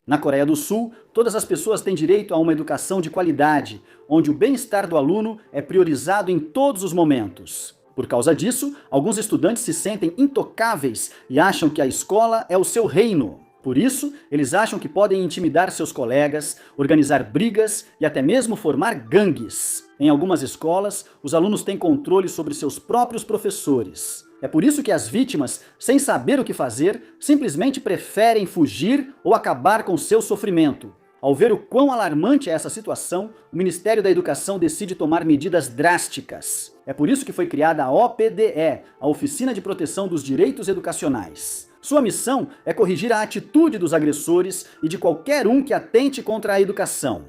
Na Coreia do Sul, todas as pessoas têm direito a uma educação de qualidade, onde o bem-estar do aluno é priorizado em todos os momentos. Por causa disso, alguns estudantes se sentem intocáveis e acham que a escola é o seu reino. Por isso, eles acham que podem intimidar seus colegas, organizar brigas e até mesmo formar gangues. Em algumas escolas, os alunos têm controle sobre seus próprios professores. É por isso que as vítimas, sem saber o que fazer, simplesmente preferem fugir ou acabar com seu sofrimento. Ao ver o quão alarmante é essa situação, o Ministério da Educação decide tomar medidas drásticas. É por isso que foi criada a OPDE, a Oficina de Proteção dos Direitos Educacionais. Sua missão é corrigir a atitude dos agressores e de qualquer um que atente contra a educação.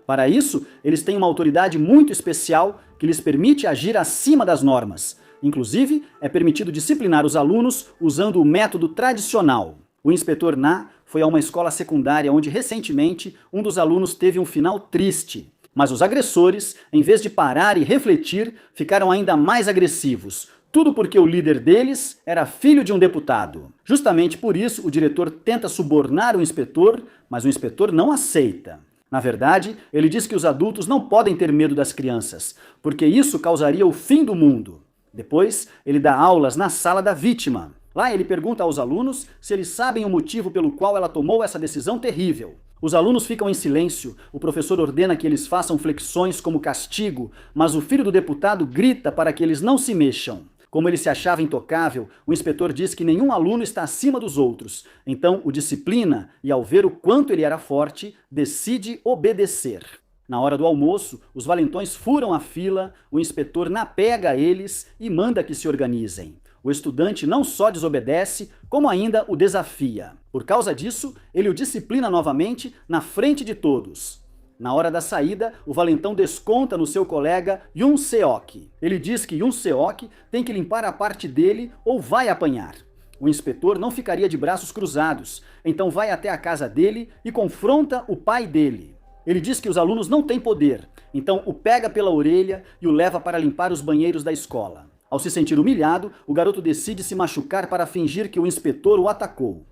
Para isso, eles têm uma autoridade muito especial que lhes permite agir acima das normas. Inclusive, é permitido disciplinar os alunos usando o método tradicional. O inspetor Na foi a uma escola secundária onde, recentemente, um dos alunos teve um final triste. Mas os agressores, em vez de parar e refletir, ficaram ainda mais agressivos. Tudo porque o líder deles era filho de um deputado. Justamente por isso, o diretor tenta subornar o inspetor, mas o inspetor não aceita. Na verdade, ele diz que os adultos não podem ter medo das crianças, porque isso causaria o fim do mundo. Depois, ele dá aulas na sala da vítima. Lá ele pergunta aos alunos se eles sabem o motivo pelo qual ela tomou essa decisão terrível. Os alunos ficam em silêncio, o professor ordena que eles façam flexões como castigo, mas o filho do deputado grita para que eles não se mexam. Como ele se achava intocável, o inspetor diz que nenhum aluno está acima dos outros. Então o disciplina e, ao ver o quanto ele era forte, decide obedecer. Na hora do almoço, os valentões furam a fila, o inspetor pega eles e manda que se organizem. O estudante não só desobedece, como ainda o desafia. Por causa disso, ele o disciplina novamente na frente de todos. Na hora da saída, o valentão desconta no seu colega Yoon Seok. Ele diz que Yoon Seok tem que limpar a parte dele ou vai apanhar. O inspetor não ficaria de braços cruzados, então vai até a casa dele e confronta o pai dele. Ele diz que os alunos não têm poder, então o pega pela orelha e o leva para limpar os banheiros da escola. Ao se sentir humilhado, o garoto decide se machucar para fingir que o inspetor o atacou.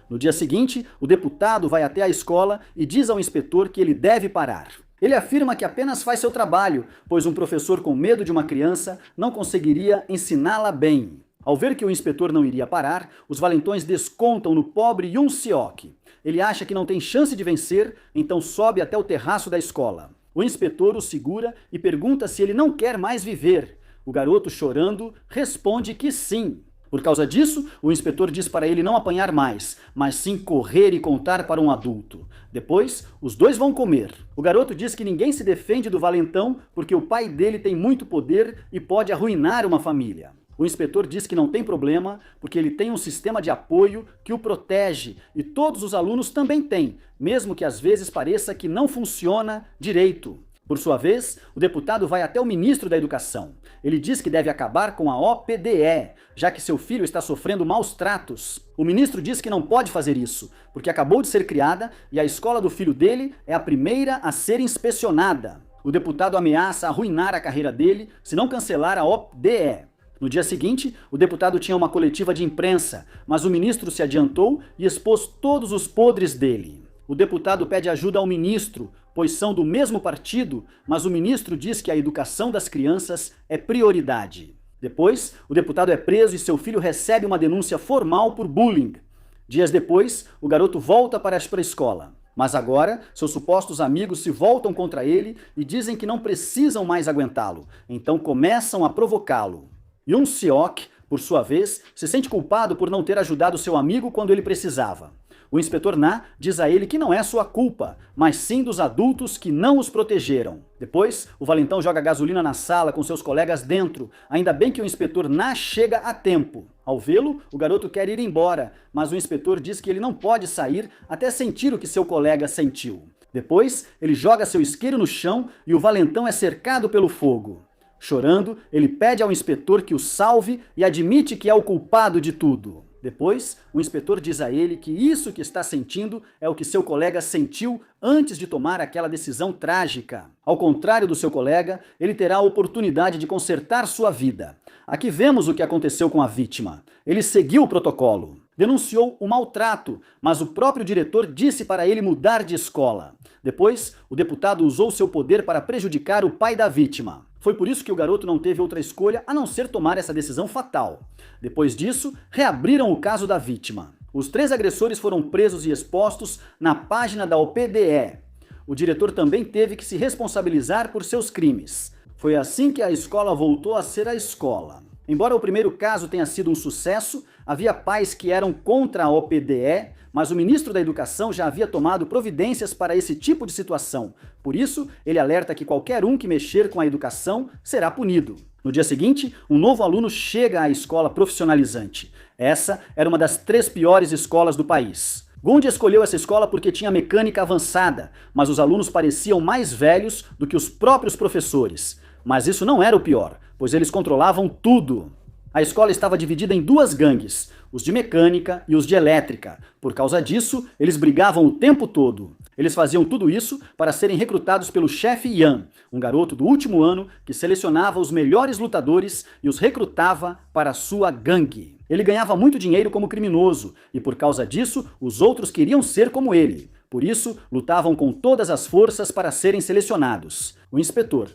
No dia seguinte, o deputado vai até a escola e diz ao inspetor que ele deve parar. Ele afirma que apenas faz seu trabalho, pois um professor com medo de uma criança não conseguiria ensiná-la bem. Ao ver que o inspetor não iria parar, os valentões descontam no pobre Yoon Seok. Ele acha que não tem chance de vencer, então sobe até o terraço da escola. O inspetor o segura e pergunta se ele não quer mais viver. O garoto, chorando, responde que sim. Por causa disso, o inspetor diz para ele não apanhar mais, mas sim correr e contar para um adulto. Depois, os dois vão comer. O garoto diz que ninguém se defende do valentão porque o pai dele tem muito poder e pode arruinar uma família. O inspetor diz que não tem problema, porque ele tem um sistema de apoio que o protege e todos os alunos também têm, mesmo que às vezes pareça que não funciona direito. Por sua vez, o deputado vai até o ministro da Educação. Ele diz que deve acabar com a OPDE, já que seu filho está sofrendo maus tratos. O ministro diz que não pode fazer isso, porque acabou de ser criada e a escola do filho dele é a primeira a ser inspecionada. O deputado ameaça arruinar a carreira dele se não cancelar a OPDE. No dia seguinte, o deputado tinha uma coletiva de imprensa, mas o ministro se adiantou e expôs todos os podres dele. O deputado pede ajuda ao ministro, pois são do mesmo partido, mas o ministro diz que a educação das crianças é prioridade. Depois, o deputado é preso e seu filho recebe uma denúncia formal por bullying. Dias depois, o garoto volta para a escola. Mas agora, seus supostos amigos se voltam contra ele e dizem que não precisam mais aguentá-lo, então começam a provocá-lo. Yoon Seok, por sua vez, se sente culpado por não ter ajudado seu amigo quando ele precisava. O inspetor Na diz a ele que não é sua culpa, mas sim dos adultos que não os protegeram. Depois, o valentão joga gasolina na sala com seus colegas dentro. Ainda bem que o inspetor Na chega a tempo. Ao vê-lo, o garoto quer ir embora, mas o inspetor diz que ele não pode sair até sentir o que seu colega sentiu. Depois, ele joga seu isqueiro no chão e o valentão é cercado pelo fogo. Chorando, ele pede ao inspetor que o salve e admite que é o culpado de tudo. Depois, o inspetor diz a ele que isso que está sentindo é o que seu colega sentiu antes de tomar aquela decisão trágica. Ao contrário do seu colega, ele terá a oportunidade de consertar sua vida. Aqui vemos o que aconteceu com a vítima. Ele seguiu o protocolo. Denunciou o maltrato, mas o próprio diretor disse para ele mudar de escola. Depois, o deputado usou seu poder para prejudicar o pai da vítima. Foi por isso que o garoto não teve outra escolha a não ser tomar essa decisão fatal. Depois disso, reabriram o caso da vítima. Os 3 agressores foram presos e expostos na página da OPDE. O diretor também teve que se responsabilizar por seus crimes. Foi assim que a escola voltou a ser a escola. Embora o primeiro caso tenha sido um sucesso, havia pais que eram contra a OPDE, mas o ministro da Educação já havia tomado providências para esse tipo de situação. Por isso, ele alerta que qualquer um que mexer com a educação será punido. No dia seguinte, um novo aluno chega à escola profissionalizante. Essa era uma das 3 piores escolas do país. Gundry escolheu essa escola porque tinha mecânica avançada, mas os alunos pareciam mais velhos do que os próprios professores. Mas isso não era o pior, pois eles controlavam tudo. A escola estava dividida em 2 gangues, os de mecânica e os de elétrica. Por causa disso, eles brigavam o tempo todo. Eles faziam tudo isso para serem recrutados pelo chefe Yan, um garoto do último ano que selecionava os melhores lutadores e os recrutava para sua gangue. Ele ganhava muito dinheiro como criminoso e por causa disso, os outros queriam ser como ele. Por isso, lutavam com todas as forças para serem selecionados. O inspetor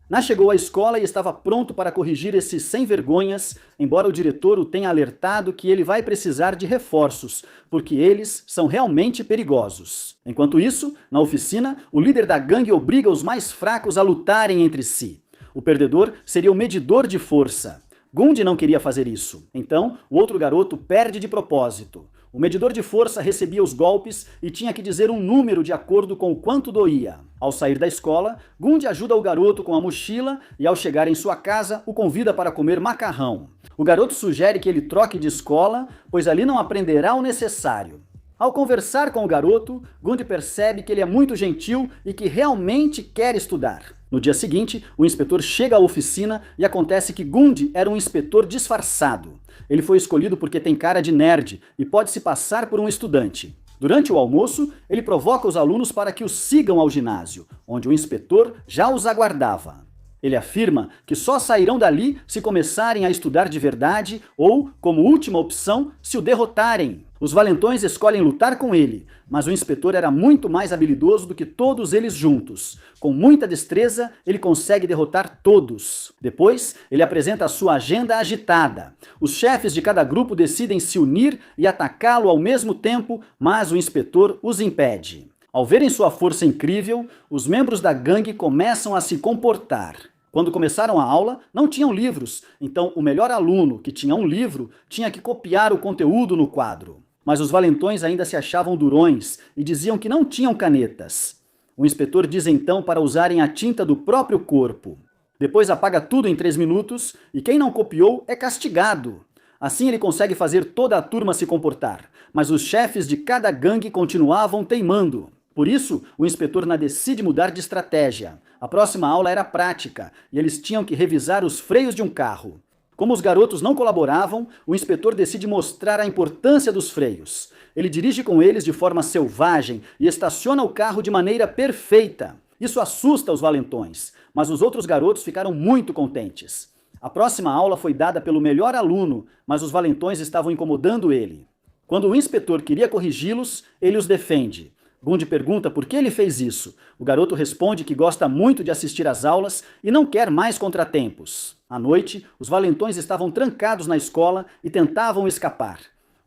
Na chegou à escola e estava pronto para corrigir esses sem-vergonhas, embora o diretor o tenha alertado que ele vai precisar de reforços, porque eles são realmente perigosos. Enquanto isso, na oficina, o líder da gangue obriga os mais fracos a lutarem entre si. O perdedor seria o medidor de força. Gundry não queria fazer isso. Então, o outro garoto perde de propósito. O medidor de força recebia os golpes e tinha que dizer um número de acordo com o quanto doía. Ao sair da escola, Gundry ajuda o garoto com a mochila e ao chegar em sua casa, o convida para comer macarrão. O garoto sugere que ele troque de escola, pois ali não aprenderá o necessário. Ao conversar com o garoto, Gundry percebe que ele é muito gentil e que realmente quer estudar. No dia seguinte, o inspetor chega à oficina e acontece que Gundry era um inspetor disfarçado. Ele foi escolhido porque tem cara de nerd e pode se passar por um estudante. Durante o almoço, ele provoca os alunos para que o sigam ao ginásio, onde o inspetor já os aguardava. Ele afirma que só sairão dali se começarem a estudar de verdade ou, como última opção, se o derrotarem. Os valentões escolhem lutar com ele, mas o inspetor era muito mais habilidoso do que todos eles juntos. Com muita destreza, ele consegue derrotar todos. Depois, ele apresenta a sua agenda agitada. Os chefes de cada grupo decidem se unir e atacá-lo ao mesmo tempo, mas o inspetor os impede. Ao verem sua força incrível, os membros da gangue começam a se comportar. Quando começaram a aula, não tinham livros, então o melhor aluno, que tinha um livro, tinha que copiar o conteúdo no quadro. Mas os valentões ainda se achavam durões e diziam que não tinham canetas. O inspetor diz então para usarem a tinta do próprio corpo. Depois apaga tudo em 3 minutos e quem não copiou é castigado. Assim ele consegue fazer toda a turma se comportar, mas os chefes de cada gangue continuavam teimando. Por isso, o inspetor decide mudar de estratégia. A próxima aula era prática, e eles tinham que revisar os freios de um carro. Como os garotos não colaboravam, o inspetor decide mostrar a importância dos freios. Ele dirige com eles de forma selvagem e estaciona o carro de maneira perfeita. Isso assusta os valentões, mas os outros garotos ficaram muito contentes. A próxima aula foi dada pelo melhor aluno, mas os valentões estavam incomodando ele. Quando o inspetor queria corrigi-los, ele os defende. Gundry pergunta por que ele fez isso. O garoto responde que gosta muito de assistir às aulas e não quer mais contratempos. À noite, os valentões estavam trancados na escola e tentavam escapar.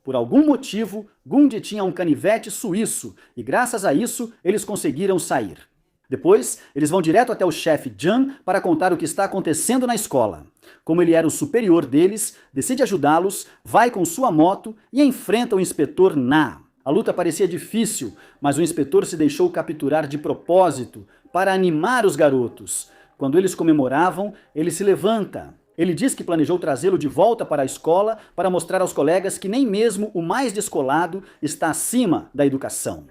Por algum motivo, Gundry tinha um canivete suíço e graças a isso eles conseguiram sair. Depois, eles vão direto até o chefe Jan para contar o que está acontecendo na escola. Como ele era o superior deles, decide ajudá-los, vai com sua moto e enfrenta o inspetor Na. A luta parecia difícil, mas o inspetor se deixou capturar de propósito para animar os garotos. Quando eles comemoravam, ele se levanta. Ele diz que planejou trazê-lo de volta para a escola para mostrar aos colegas que nem mesmo o mais descolado está acima da educação.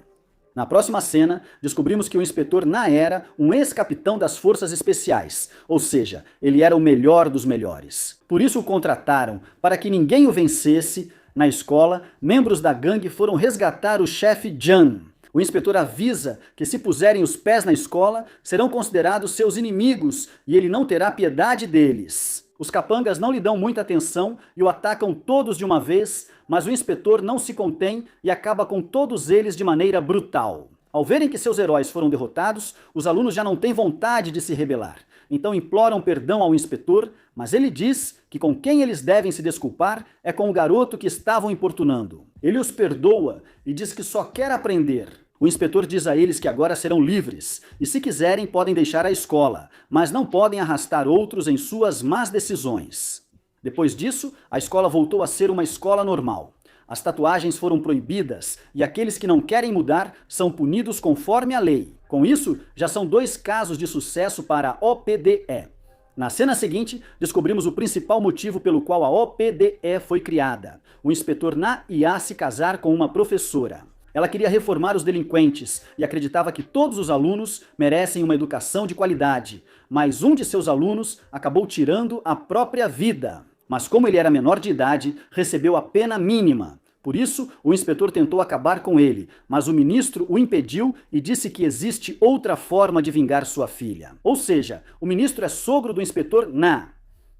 Na próxima cena, descobrimos que o inspetor Na era um ex-capitão das forças especiais, ou seja, ele era o melhor dos melhores. Por isso o contrataram, para que ninguém o vencesse. Na escola, membros da gangue foram resgatar o chefe Jan. O inspetor avisa que se puserem os pés na escola, serão considerados seus inimigos e ele não terá piedade deles. Os capangas não lhe dão muita atenção e o atacam todos de uma vez, mas o inspetor não se contém e acaba com todos eles de maneira brutal. Ao verem que seus heróis foram derrotados, os alunos já não têm vontade de se rebelar. Então imploram perdão ao inspetor, mas ele diz que com quem eles devem se desculpar é com o garoto que estavam importunando. Ele os perdoa e diz que só quer aprender. O inspetor diz a eles que agora serão livres, e se quiserem podem deixar a escola, mas não podem arrastar outros em suas más decisões. Depois disso, a escola voltou a ser uma escola normal. As tatuagens foram proibidas e aqueles que não querem mudar são punidos conforme a lei. Com isso, já são 2 casos de sucesso para a OPDE. Na cena seguinte, descobrimos o principal motivo pelo qual a OPDE foi criada. O inspetor Na ia se casar com uma professora. Ela queria reformar os delinquentes e acreditava que todos os alunos merecem uma educação de qualidade, mas um de seus alunos acabou tirando a própria vida. Mas como ele era menor de idade, recebeu a pena mínima. Por isso, o inspetor tentou acabar com ele, mas o ministro o impediu e disse que existe outra forma de vingar sua filha. Ou seja, o ministro é sogro do inspetor Na.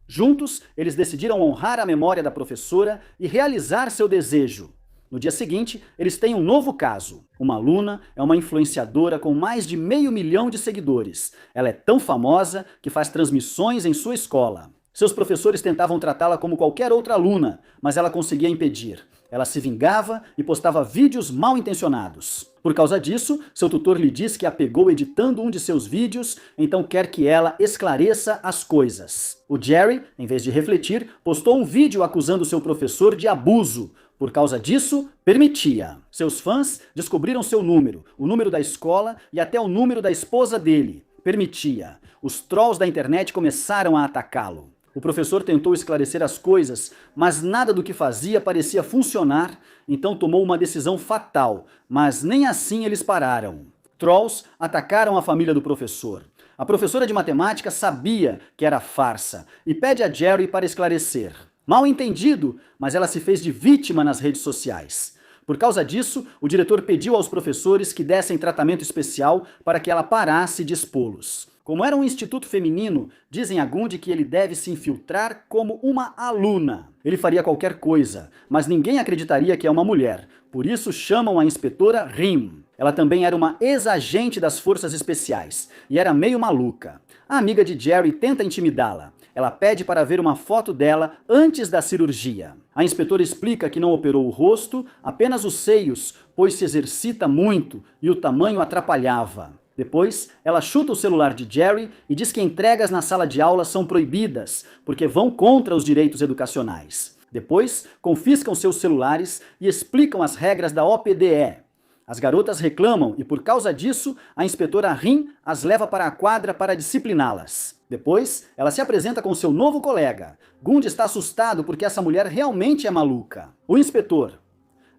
Juntos, eles decidiram honrar a memória da professora e realizar seu desejo. No dia seguinte, eles têm um novo caso. Uma aluna é uma influenciadora com mais de 500 mil de seguidores. Ela é tão famosa que faz transmissões em sua escola. Seus professores tentavam tratá-la como qualquer outra aluna, mas ela conseguia impedir. Ela se vingava e postava vídeos mal intencionados. Por causa disso, seu tutor lhe diz que a pegou editando um de seus vídeos, então quer que ela esclareça as coisas. O Jerry, em vez de refletir, postou um vídeo acusando seu professor de abuso. Por causa disso, permitia. Seus fãs descobriram seu número, o número da escola e até o número da esposa dele. Permitia. Os trolls da internet começaram a atacá-lo. O professor tentou esclarecer as coisas, mas nada do que fazia parecia funcionar, então tomou uma decisão fatal, mas nem assim eles pararam. Trolls atacaram a família do professor. A professora de matemática sabia que era farsa e pede a Jerry para esclarecer. Mal entendido, mas ela se fez de vítima nas redes sociais. Por causa disso, o diretor pediu aos professores que dessem tratamento especial para que ela parasse de expô-los. Como era um instituto feminino, dizem a Gundy que ele deve se infiltrar como uma aluna. Ele faria qualquer coisa, mas ninguém acreditaria que é uma mulher. Por isso chamam a inspetora Rim. Ela também era uma ex-agente das forças especiais e era meio maluca. A amiga de Jerry tenta intimidá-la. Ela pede para ver uma foto dela antes da cirurgia. A inspetora explica que não operou o rosto, apenas os seios, pois se exercita muito e o tamanho atrapalhava. Depois, ela chuta o celular de Jerry e diz que entregas na sala de aula são proibidas, porque vão contra os direitos educacionais. Depois, confiscam seus celulares e explicam as regras da OPDE. As garotas reclamam e, por causa disso, a inspetora Rim as leva para a quadra para discipliná-las. Depois, ela se apresenta com seu novo colega. Gundy está assustado porque essa mulher realmente é maluca. O inspetor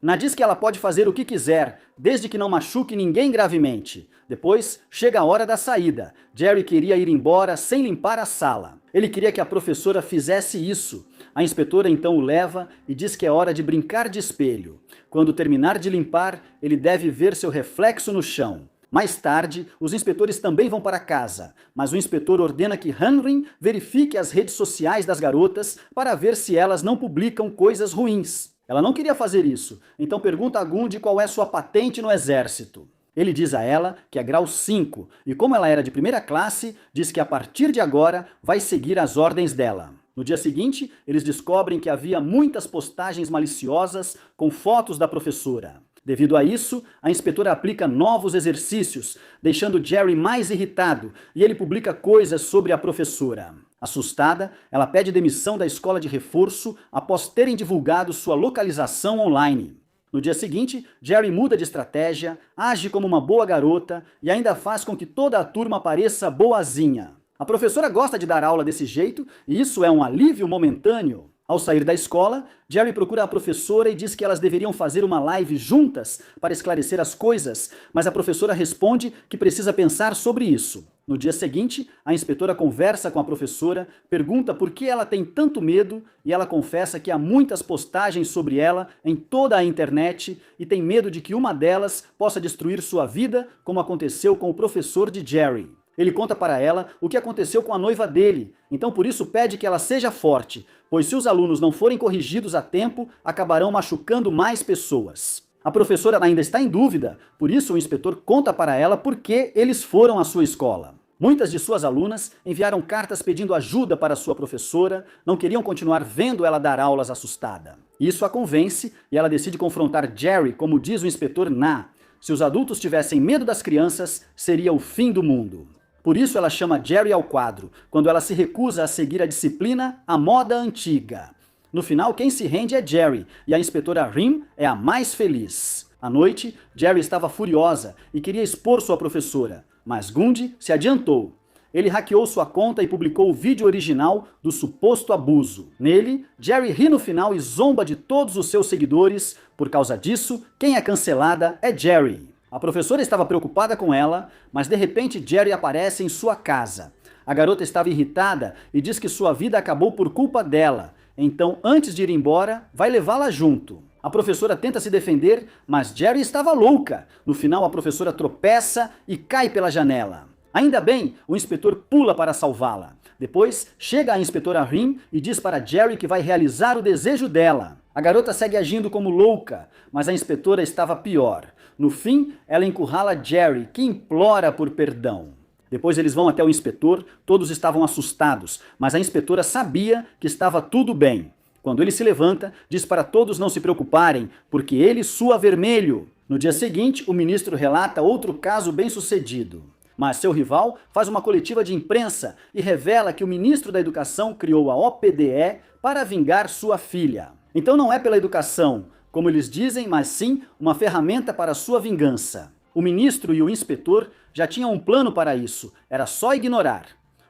Na diz que ela pode fazer o que quiser, desde que não machuque ninguém gravemente. Depois, chega a hora da saída. Jerry queria ir embora sem limpar a sala. Ele queria que a professora fizesse isso. A inspetora então o leva e diz que é hora de brincar de espelho. Quando terminar de limpar, ele deve ver seu reflexo no chão. Mais tarde, os inspetores também vão para casa, mas o inspetor ordena que Henry verifique as redes sociais das garotas para ver se elas não publicam coisas ruins. Ela não queria fazer isso, então pergunta a Gundy qual é sua patente no exército. Ele diz a ela que é grau 5, e como ela era de primeira classe, diz que a partir de agora vai seguir as ordens dela. No dia seguinte, eles descobrem que havia muitas postagens maliciosas com fotos da professora. Devido a isso, a inspetora aplica novos exercícios, deixando Jerry mais irritado, e ele publica coisas sobre a professora. Assustada, ela pede demissão da escola de reforço após terem divulgado sua localização online. No dia seguinte, Jerry muda de estratégia, age como uma boa garota e ainda faz com que toda a turma pareça boazinha. A professora gosta de dar aula desse jeito e isso é um alívio momentâneo. Ao sair da escola, Jerry procura a professora e diz que elas deveriam fazer uma live juntas para esclarecer as coisas, mas a professora responde que precisa pensar sobre isso. No dia seguinte, a inspetora conversa com a professora, pergunta por que ela tem tanto medo e ela confessa que há muitas postagens sobre ela em toda a internet e tem medo de que uma delas possa destruir sua vida, como aconteceu com o professor de Jerry. Ele conta para ela o que aconteceu com a noiva dele, então por isso pede que ela seja forte, pois se os alunos não forem corrigidos a tempo, acabarão machucando mais pessoas. A professora ainda está em dúvida, por isso o inspetor conta para ela por que eles foram à sua escola. Muitas de suas alunas enviaram cartas pedindo ajuda para sua professora, não queriam continuar vendo ela dar aulas assustada. Isso a convence e ela decide confrontar Jerry, como diz o inspetor Na. Se os adultos tivessem medo das crianças, seria o fim do mundo. Por isso ela chama Jerry ao quadro, quando ela se recusa a seguir a disciplina à moda antiga. No final, quem se rende é Jerry, e a inspetora Rim é a mais feliz. À noite, Jerry estava furiosa e queria expor sua professora, mas Gundy se adiantou. Ele hackeou sua conta e publicou o vídeo original do suposto abuso. Nele, Jerry ri no final e zomba de todos os seus seguidores. Por causa disso, quem é cancelada é Jerry. A professora estava preocupada com ela, mas de repente Jerry aparece em sua casa. A garota estava irritada e diz que sua vida acabou por culpa dela. Então, antes de ir embora, vai levá-la junto. A professora tenta se defender, mas Jerry estava louca. No final, a professora tropeça e cai pela janela. Ainda bem, o inspetor pula para salvá-la. Depois, chega a inspetora Rim e diz para Jerry que vai realizar o desejo dela. A garota segue agindo como louca, mas a inspetora estava pior. No fim, ela encurrala Jerry, que implora por perdão. Depois eles vão até o inspetor, todos estavam assustados, mas a inspetora sabia que estava tudo bem. Quando ele se levanta, diz para todos não se preocuparem, porque ele sua vermelho. No dia seguinte, o ministro relata outro caso bem-sucedido. Mas seu rival faz uma coletiva de imprensa e revela que o ministro da Educação criou a OPDE para vingar sua filha. Então não é pela educação, como eles dizem, mas sim uma ferramenta para sua vingança. O ministro e o inspetor já tinham um plano para isso, era só ignorar.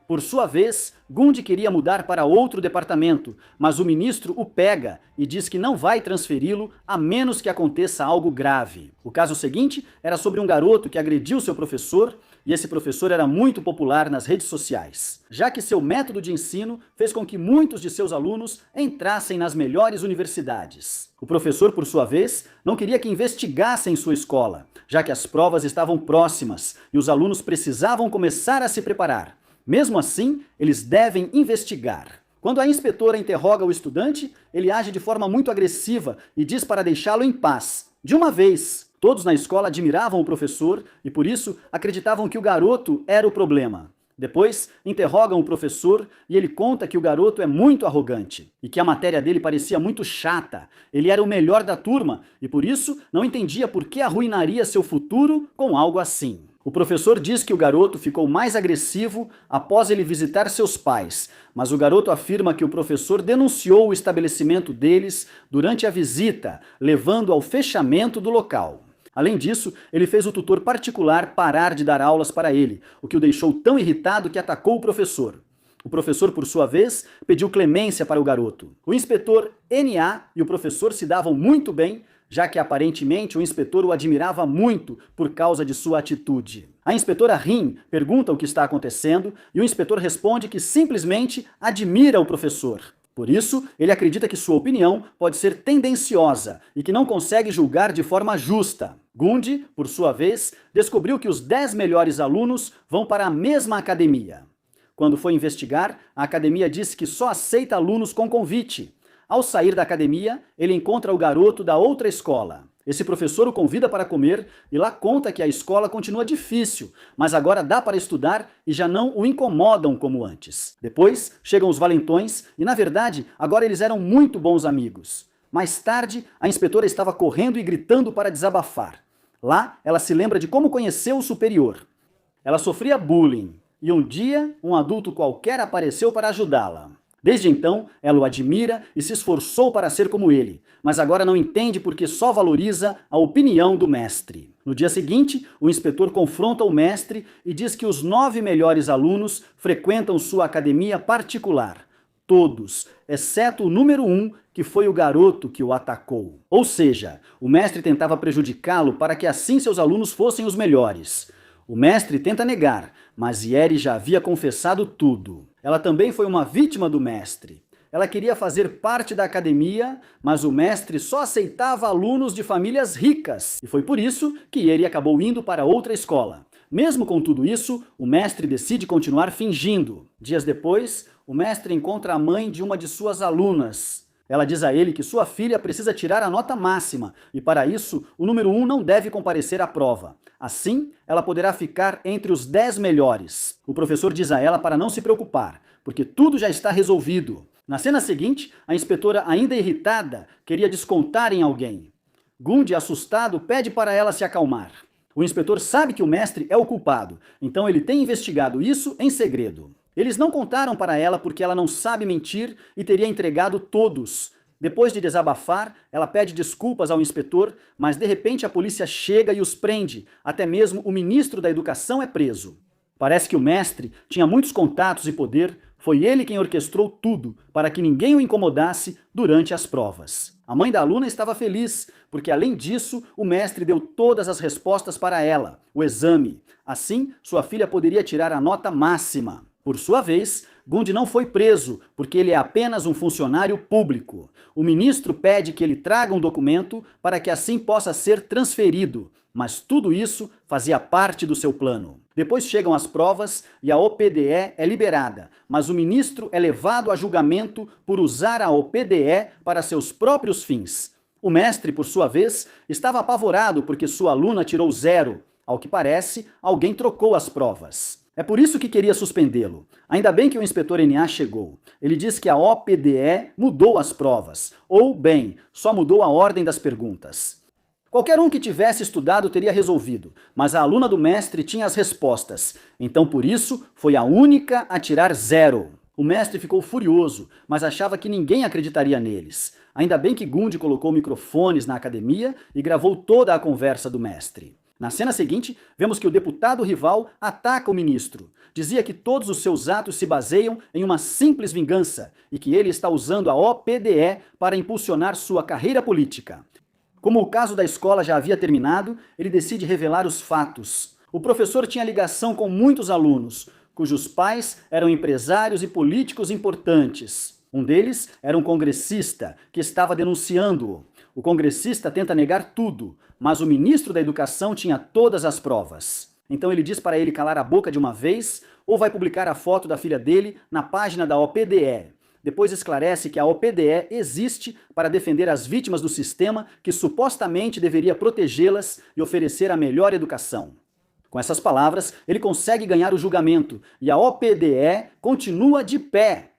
Por sua vez, Gundy queria mudar para outro departamento, mas o ministro o pega e diz que não vai transferi-lo a menos que aconteça algo grave. O caso seguinte era sobre um garoto que agrediu seu professor, e esse professor era muito popular nas redes sociais, já que seu método de ensino fez com que muitos de seus alunos entrassem nas melhores universidades. O professor, por sua vez, não queria que investigassem sua escola, já que as provas estavam próximas e os alunos precisavam começar a se preparar. Mesmo assim, eles devem investigar. Quando a inspetora interroga o estudante, ele age de forma muito agressiva e diz para deixá-lo em paz. De uma vez, todos na escola admiravam o professor e por isso acreditavam que o garoto era o problema. Depois, interrogam o professor e ele conta que o garoto é muito arrogante e que a matéria dele parecia muito chata. Ele era o melhor da turma e por isso não entendia por que arruinaria seu futuro com algo assim. O professor diz que o garoto ficou mais agressivo após ele visitar seus pais, mas o garoto afirma que o professor denunciou o estabelecimento deles durante a visita, levando ao fechamento do local. Além disso, ele fez o tutor particular parar de dar aulas para ele, o que o deixou tão irritado que atacou o professor. O professor, por sua vez, pediu clemência para o garoto. O inspetor N.A. e o professor se davam muito bem, já que aparentemente o inspetor o admirava muito por causa de sua atitude. A inspetora Rim pergunta o que está acontecendo e o inspetor responde que simplesmente admira o professor. Por isso, ele acredita que sua opinião pode ser tendenciosa e que não consegue julgar de forma justa. Gundy, por sua vez, descobriu que os 10 melhores alunos vão para a mesma academia. Quando foi investigar, a academia disse que só aceita alunos com convite. Ao sair da academia, ele encontra o garoto da outra escola. Esse professor o convida para comer e lá conta que a escola continua difícil, mas agora dá para estudar e já não o incomodam como antes. Depois chegam os valentões e, na verdade, agora eles eram muito bons amigos. Mais tarde, a inspetora estava correndo e gritando para desabafar. Lá, ela se lembra de como conheceu o superior. Ela sofria bullying e um dia, um adulto qualquer apareceu para ajudá-la. Desde então, ela o admira e se esforçou para ser como ele, mas agora não entende porque só valoriza a opinião do mestre. No dia seguinte, o inspetor confronta o mestre e diz que os 9 melhores alunos frequentam sua academia particular. Todos, exceto o número 1, que foi o garoto que o atacou. Ou seja, o mestre tentava prejudicá-lo para que assim seus alunos fossem os melhores. O mestre tenta negar, mas Yeri já havia confessado tudo. Ela também foi uma vítima do mestre. Ela queria fazer parte da academia, mas o mestre só aceitava alunos de famílias ricas. E foi por isso que Yeri acabou indo para outra escola. Mesmo com tudo isso, o mestre decide continuar fingindo. Dias depois, o mestre encontra a mãe de uma de suas alunas. Ela diz a ele que sua filha precisa tirar a nota máxima e, para isso, o número 1 não deve comparecer à prova. Assim, ela poderá ficar entre os 10 melhores. O professor diz a ela para não se preocupar, porque tudo já está resolvido. Na cena seguinte, a inspetora, ainda irritada, queria descontar em alguém. Gundry, assustado, pede para ela se acalmar. O inspetor sabe que o mestre é o culpado, então ele tem investigado isso em segredo. Eles não contaram para ela porque ela não sabe mentir e teria entregado todos. Depois de desabafar, ela pede desculpas ao inspetor, mas de repente a polícia chega e os prende. Até mesmo o ministro da Educação é preso. Parece que o mestre tinha muitos contatos e poder. Foi ele quem orquestrou tudo para que ninguém o incomodasse durante as provas. A mãe da aluna estava feliz, porque além disso, o mestre deu todas as respostas para ela, o exame. Assim, sua filha poderia tirar a nota máxima. Por sua vez, Gundry não foi preso, porque ele é apenas um funcionário público. O ministro pede que ele traga um documento para que assim possa ser transferido, mas tudo isso fazia parte do seu plano. Depois chegam as provas e a OPDE é liberada, mas o ministro é levado a julgamento por usar a OPDE para seus próprios fins. O mestre, por sua vez, estava apavorado porque sua aluna tirou 0. Ao que parece, alguém trocou as provas. É por isso que queria suspendê-lo. Ainda bem que o inspetor NA chegou. Ele diz que a OPDE mudou as provas, ou, bem, só mudou a ordem das perguntas. Qualquer um que tivesse estudado teria resolvido, mas a aluna do mestre tinha as respostas, então por isso foi a única a tirar 0. O mestre ficou furioso, mas achava que ninguém acreditaria neles. Ainda bem que Gundry colocou microfones na academia e gravou toda a conversa do mestre. Na cena seguinte, vemos que o deputado rival ataca o ministro. Dizia que todos os seus atos se baseiam em uma simples vingança e que ele está usando a OPDE para impulsionar sua carreira política. Como o caso da escola já havia terminado, ele decide revelar os fatos. O professor tinha ligação com muitos alunos, cujos pais eram empresários e políticos importantes. Um deles era um congressista que estava denunciando-o. O congressista tenta negar tudo, mas o ministro da Educação tinha todas as provas. Então ele diz para ele calar a boca de uma vez ou vai publicar a foto da filha dele na página da OPDE. Depois esclarece que a OPDE existe para defender as vítimas do sistema que supostamente deveria protegê-las e oferecer a melhor educação. Com essas palavras, ele consegue ganhar o julgamento e a OPDE continua de pé.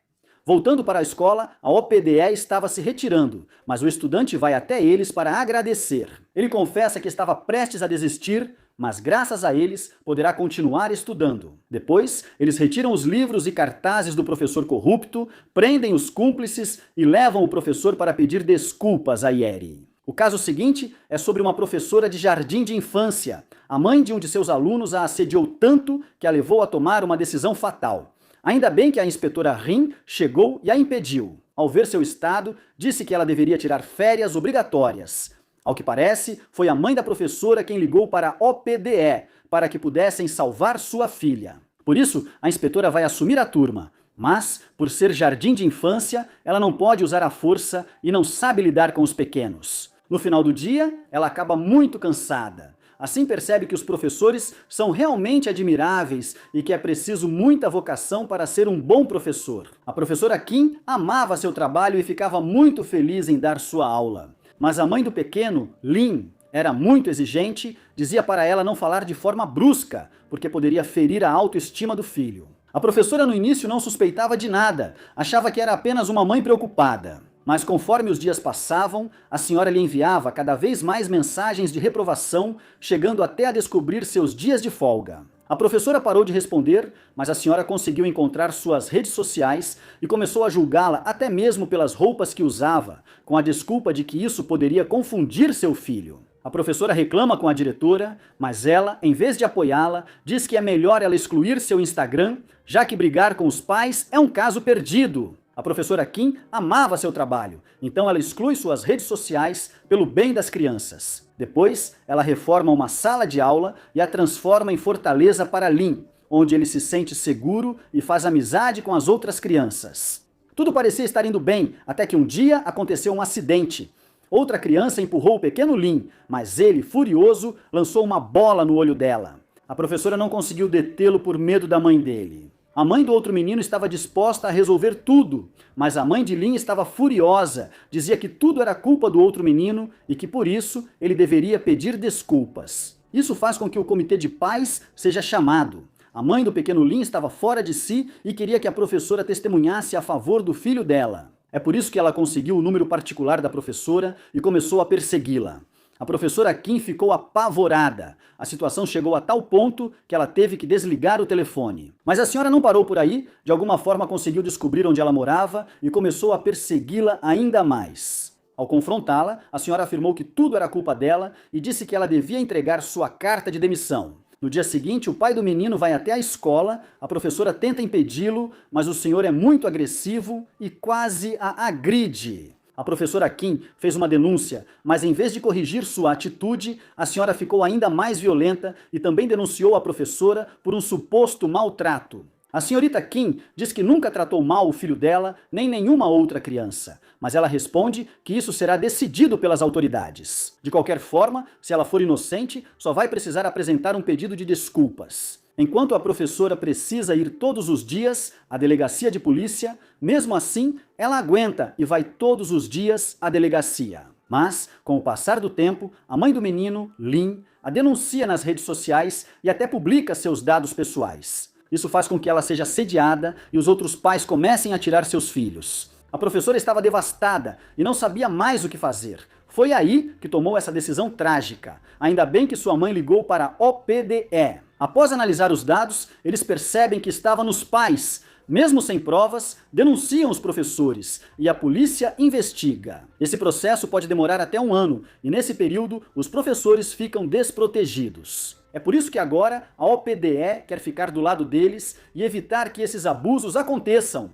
Voltando para a escola, a OPDE estava se retirando, mas o estudante vai até eles para agradecer. Ele confessa que estava prestes a desistir, mas graças a eles poderá continuar estudando. Depois, eles retiram os livros e cartazes do professor corrupto, prendem os cúmplices e levam o professor para pedir desculpas a Yeri. O caso seguinte é sobre uma professora de jardim de infância. A mãe de um de seus alunos a assediou tanto que a levou a tomar uma decisão fatal. Ainda bem que a inspetora Rin chegou e a impediu. Ao ver seu estado, disse que ela deveria tirar férias obrigatórias. Ao que parece, foi a mãe da professora quem ligou para a OPDE para que pudessem salvar sua filha. Por isso, a inspetora vai assumir a turma. Mas, por ser jardim de infância, ela não pode usar a força e não sabe lidar com os pequenos. No final do dia, ela acaba muito cansada. Assim percebe que os professores são realmente admiráveis e que é preciso muita vocação para ser um bom professor. A professora Kim amava seu trabalho e ficava muito feliz em dar sua aula. Mas a mãe do pequeno, Lin, era muito exigente, dizia para ela não falar de forma brusca, porque poderia ferir a autoestima do filho. A professora no início não suspeitava de nada, achava que era apenas uma mãe preocupada. Mas conforme os dias passavam, a senhora lhe enviava cada vez mais mensagens de reprovação, chegando até a descobrir seus dias de folga. A professora parou de responder, mas a senhora conseguiu encontrar suas redes sociais e começou a julgá-la até mesmo pelas roupas que usava, com a desculpa de que isso poderia confundir seu filho. A professora reclama com a diretora, mas ela, em vez de apoiá-la, diz que é melhor ela excluir seu Instagram, já que brigar com os pais é um caso perdido. A professora Kim amava seu trabalho, então ela exclui suas redes sociais pelo bem das crianças. Depois, ela reforma uma sala de aula e a transforma em fortaleza para Lin, onde ele se sente seguro e faz amizade com as outras crianças. Tudo parecia estar indo bem, até que um dia aconteceu um acidente. Outra criança empurrou o pequeno Lin, mas ele, furioso, lançou uma bola no olho dela. A professora não conseguiu detê-lo por medo da mãe dele. A mãe do outro menino estava disposta a resolver tudo, mas a mãe de Lin estava furiosa, dizia que tudo era culpa do outro menino e que por isso ele deveria pedir desculpas. Isso faz com que o comitê de pais seja chamado. A mãe do pequeno Lin estava fora de si e queria que a professora testemunhasse a favor do filho dela. É por isso que ela conseguiu o número particular da professora e começou a persegui-la. A professora Kim ficou apavorada. A situação chegou a tal ponto que ela teve que desligar o telefone. Mas a senhora não parou por aí, de alguma forma conseguiu descobrir onde ela morava e começou a persegui-la ainda mais. Ao confrontá-la, a senhora afirmou que tudo era culpa dela e disse que ela devia entregar sua carta de demissão. No dia seguinte, o pai do menino vai até a escola, a professora tenta impedi-lo, mas o senhor é muito agressivo e quase a agride. A professora Kim fez uma denúncia, mas em vez de corrigir sua atitude, a senhora ficou ainda mais violenta e também denunciou a professora por um suposto maltrato. A senhorita Kim diz que nunca tratou mal o filho dela, nem nenhuma outra criança, mas ela responde que isso será decidido pelas autoridades. De qualquer forma, se ela for inocente, só vai precisar apresentar um pedido de desculpas. Enquanto a professora precisa ir todos os dias à delegacia de polícia, mesmo assim, ela aguenta e vai todos os dias à delegacia. Mas, com o passar do tempo, a mãe do menino, Lin, a denuncia nas redes sociais e até publica seus dados pessoais. Isso faz com que ela seja assediada e os outros pais comecem a tirar seus filhos. A professora estava devastada e não sabia mais o que fazer. Foi aí que tomou essa decisão trágica. Ainda bem que sua mãe ligou para a OPDE. Após analisar os dados, eles percebem que estava nos pais. Mesmo sem provas, denunciam os professores e a polícia investiga. Esse processo pode demorar até 1 ano e nesse período os professores ficam desprotegidos. É por isso que agora a OPDE quer ficar do lado deles e evitar que esses abusos aconteçam.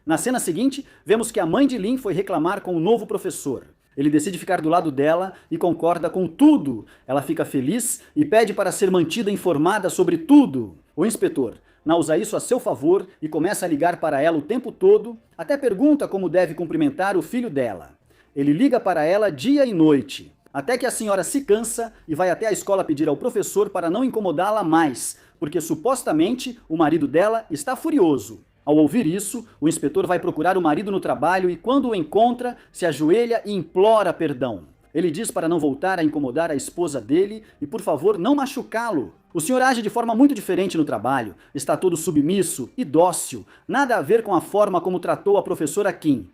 Na cena seguinte, vemos que a mãe de Lin foi reclamar com o novo professor. Ele decide ficar do lado dela e concorda com tudo. Ela fica feliz e pede para ser mantida informada sobre tudo. O inspetor não usa isso a seu favor e começa a ligar para ela o tempo todo, até pergunta como deve cumprimentar o filho dela. Ele liga para ela dia e noite. Até que a senhora se cansa e vai até a escola pedir ao professor para não incomodá-la mais, porque supostamente o marido dela está furioso. Ao ouvir isso, o inspetor vai procurar o marido no trabalho e quando o encontra, se ajoelha e implora perdão. Ele diz para não voltar a incomodar a esposa dele e, por favor, não machucá-lo. O senhor age de forma muito diferente no trabalho, está todo submisso e dócil, nada a ver com a forma como tratou a professora Kim.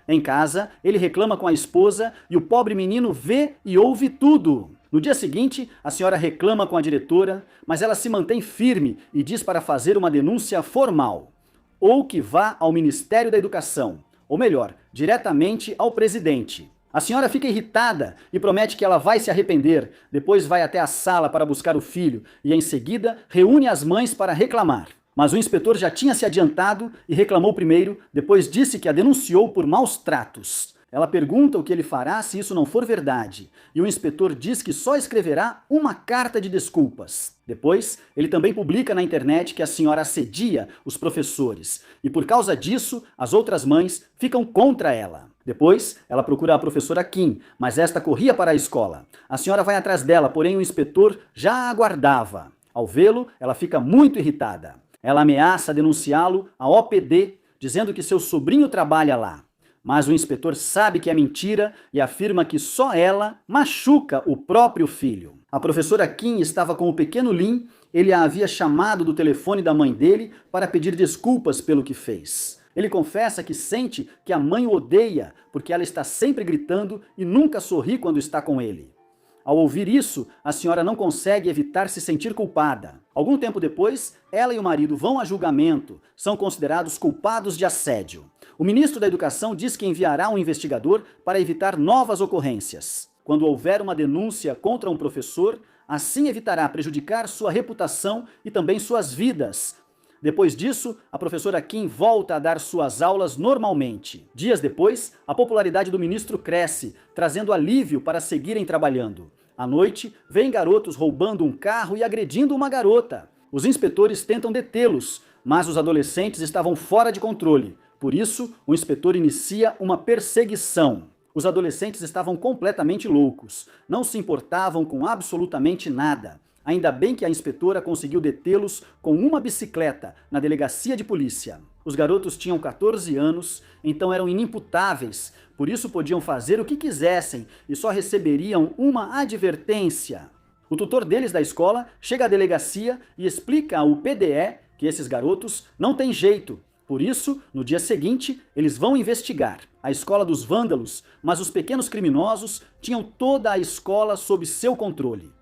Em casa, ele reclama com a esposa e o pobre menino vê e ouve tudo. No dia seguinte, a senhora reclama com a diretora, mas ela se mantém firme e diz para fazer uma denúncia formal. Ou que vá ao Ministério da Educação, ou melhor, diretamente ao presidente. A senhora fica irritada e promete que ela vai se arrepender, depois vai até a sala para buscar o filho e em seguida reúne as mães para reclamar. Mas o inspetor já tinha se adiantado e reclamou primeiro, depois disse que a denunciou por maus tratos. Ela pergunta o que ele fará se isso não for verdade, e o inspetor diz que só escreverá uma carta de desculpas. Depois, ele também publica na internet que a senhora assedia os professores, e por causa disso, as outras mães ficam contra ela. Depois, ela procura a professora Kim, mas esta corria para a escola. A senhora vai atrás dela, porém o inspetor já a aguardava. Ao vê-lo, ela fica muito irritada. Ela ameaça denunciá-lo à OPD, dizendo que seu sobrinho trabalha lá. Mas o inspetor sabe que é mentira e afirma que só ela machuca o próprio filho. A professora Kim estava com o pequeno Lin, ele a havia chamado do telefone da mãe dele para pedir desculpas pelo que fez. Ele confessa que sente que a mãe o odeia porque ela está sempre gritando e nunca sorri quando está com ele. Ao ouvir isso, a senhora não consegue evitar se sentir culpada. Algum tempo depois, ela e o marido vão a julgamento, são considerados culpados de assédio. O ministro da Educação diz que enviará um investigador para evitar novas ocorrências. Quando houver uma denúncia contra um professor, assim evitará prejudicar sua reputação e também suas vidas. Depois disso, a professora Kim volta a dar suas aulas normalmente. Dias depois, a popularidade do ministro cresce, trazendo alívio para seguirem trabalhando. À noite, vêm garotos roubando um carro e agredindo uma garota. Os inspetores tentam detê-los, mas os adolescentes estavam fora de controle. Por isso, o inspetor inicia uma perseguição. Os adolescentes estavam completamente loucos, não se importavam com absolutamente nada. Ainda bem que a inspetora conseguiu detê-los com uma bicicleta na delegacia de polícia. Os garotos tinham 14 anos, então eram inimputáveis, por isso podiam fazer o que quisessem e só receberiam uma advertência. O tutor deles da escola chega à delegacia e explica ao PDE que esses garotos não têm jeito. Por isso, no dia seguinte, eles vão investigar a escola dos vândalos, mas os pequenos criminosos tinham toda a escola sob seu controle.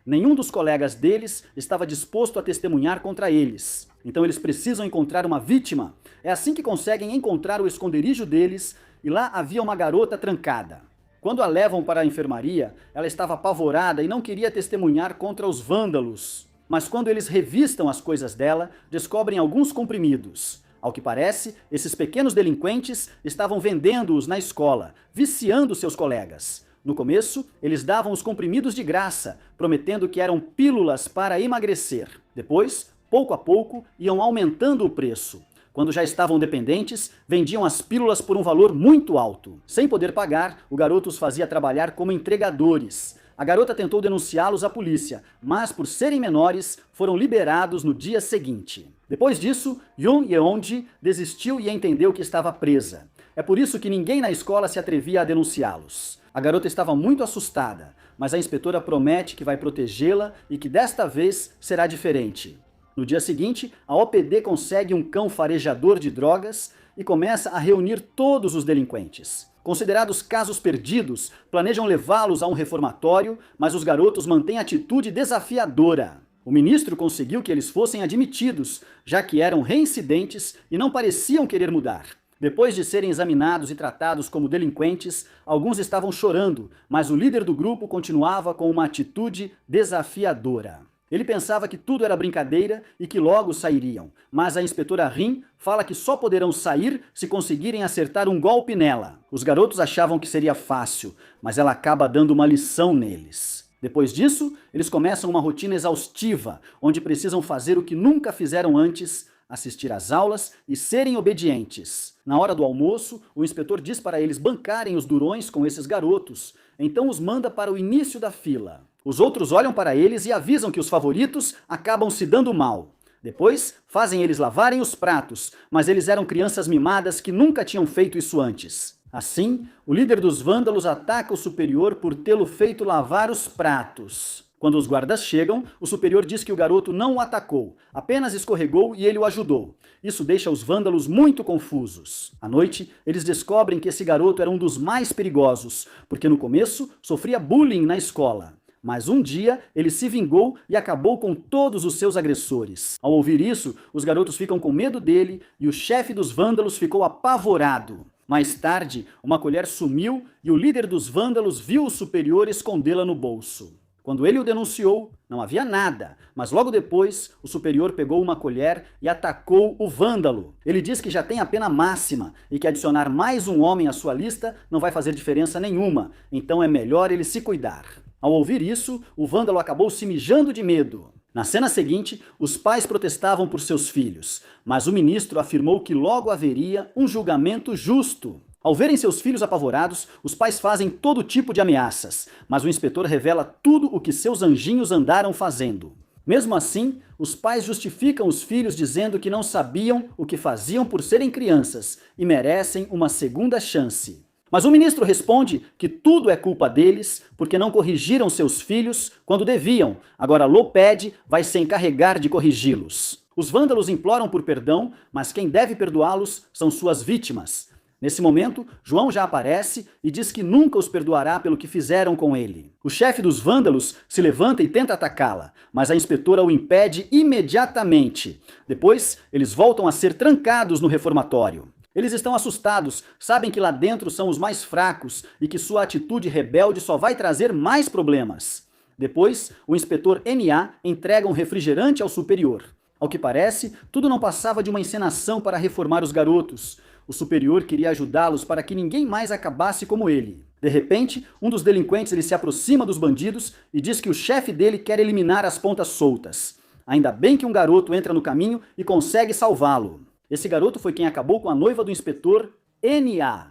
Nenhum dos colegas deles estava disposto a testemunhar contra eles. Então eles precisam encontrar uma vítima. É assim que conseguem encontrar o esconderijo deles, e lá havia uma garota trancada. Quando a levam para a enfermaria, ela estava apavorada e não queria testemunhar contra os vândalos. Mas quando eles revistam as coisas dela, descobrem alguns comprimidos. Ao que parece, esses pequenos delinquentes estavam vendendo-os na escola, viciando seus colegas. No começo, eles davam os comprimidos de graça, prometendo que eram pílulas para emagrecer. Depois, pouco a pouco, iam aumentando o preço. Quando já estavam dependentes, vendiam as pílulas por um valor muito alto. Sem poder pagar, o garoto os fazia trabalhar como entregadores. A garota tentou denunciá-los à polícia, mas por serem menores, foram liberados no dia seguinte. Depois disso, Yoon Yeonji desistiu e entendeu que estava presa. É por isso que ninguém na escola se atrevia a denunciá-los. A garota estava muito assustada, mas a inspetora promete que vai protegê-la e que desta vez será diferente. No dia seguinte, a OPD consegue um cão farejador de drogas e começa a reunir todos os delinquentes. Considerados casos perdidos, planejam levá-los a um reformatório, mas os garotos mantêm atitude desafiadora. O ministro conseguiu que eles fossem admitidos, já que eram reincidentes e não pareciam querer mudar. Depois de serem examinados e tratados como delinquentes, alguns estavam chorando, mas o líder do grupo continuava com uma atitude desafiadora. Ele pensava que tudo era brincadeira e que logo sairiam, mas a inspetora Rin fala que só poderão sair se conseguirem acertar um golpe nela. Os garotos achavam que seria fácil, mas ela acaba dando uma lição neles. Depois disso, eles começam uma rotina exaustiva, onde precisam fazer o que nunca fizeram antes: assistir às aulas e serem obedientes. Na hora do almoço, o inspetor diz para eles bancarem os durões com esses garotos, então os manda para o início da fila. Os outros olham para eles e avisam que os favoritos acabam se dando mal. Depois, fazem eles lavarem os pratos, mas eles eram crianças mimadas que nunca tinham feito isso antes. Assim, o líder dos vândalos ataca o superior por tê-lo feito lavar os pratos. Quando os guardas chegam, o superior diz que o garoto não o atacou, apenas escorregou e ele o ajudou. Isso deixa os vândalos muito confusos. À noite, eles descobrem que esse garoto era um dos mais perigosos, porque no começo sofria bullying na escola. Mas um dia, ele se vingou e acabou com todos os seus agressores. Ao ouvir isso, os garotos ficam com medo dele e o chefe dos vândalos ficou apavorado. Mais tarde, uma colher sumiu e o líder dos vândalos viu o superior escondê-la no bolso. Quando ele o denunciou, não havia nada, mas logo depois, o superior pegou uma colher e atacou o vândalo. Ele diz que já tem a pena máxima e que adicionar mais um homem à sua lista não vai fazer diferença nenhuma, então é melhor ele se cuidar. Ao ouvir isso, o vândalo acabou se mijando de medo. Na cena seguinte, os pais protestavam por seus filhos, mas o ministro afirmou que logo haveria um julgamento justo. Ao verem seus filhos apavorados, os pais fazem todo tipo de ameaças, mas o inspetor revela tudo o que seus anjinhos andaram fazendo. Mesmo assim, os pais justificam os filhos dizendo que não sabiam o que faziam por serem crianças e merecem uma segunda chance. Mas o ministro responde que tudo é culpa deles porque não corrigiram seus filhos quando deviam. Agora Loped vai se encarregar de corrigi-los. Os vândalos imploram por perdão, mas quem deve perdoá-los são suas vítimas. Nesse momento, João já aparece e diz que nunca os perdoará pelo que fizeram com ele. O chefe dos vândalos se levanta e tenta atacá-la, mas a inspetora o impede imediatamente. Depois, eles voltam a ser trancados no reformatório. Eles estão assustados, sabem que lá dentro são os mais fracos e que sua atitude rebelde só vai trazer mais problemas. Depois, o inspetor NA entrega um refrigerante ao superior. Ao que parece, tudo não passava de uma encenação para reformar os garotos. O superior queria ajudá-los para que ninguém mais acabasse como ele. De repente, um dos delinquentes ele se aproxima dos bandidos e diz que o chefe dele quer eliminar as pontas soltas. Ainda bem que um garoto entra no caminho e consegue salvá-lo. Esse garoto foi quem acabou com a noiva do inspetor NA.